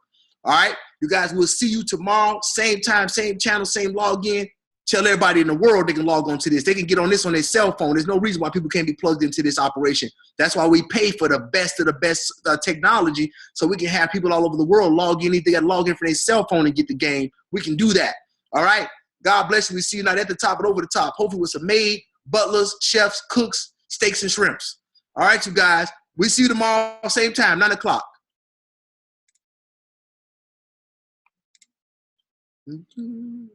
A: All right? You guys, we'll see you tomorrow. Same time, same channel, same login. Tell everybody in the world they can log on to this. They can get on this on their cell phone. There's no reason why people can't be plugged into this operation. That's why we pay for the best of the best technology, so we can have people all over the world log in. If they got to log in from their cell phone and get the game, we can do that. All right? God bless you. We see you not at the top, but over the top. Hopefully with some maid, butlers, chefs, cooks, steaks, and shrimps. All right, you guys. We see you tomorrow, same time, 9 o'clock. Mm-hmm.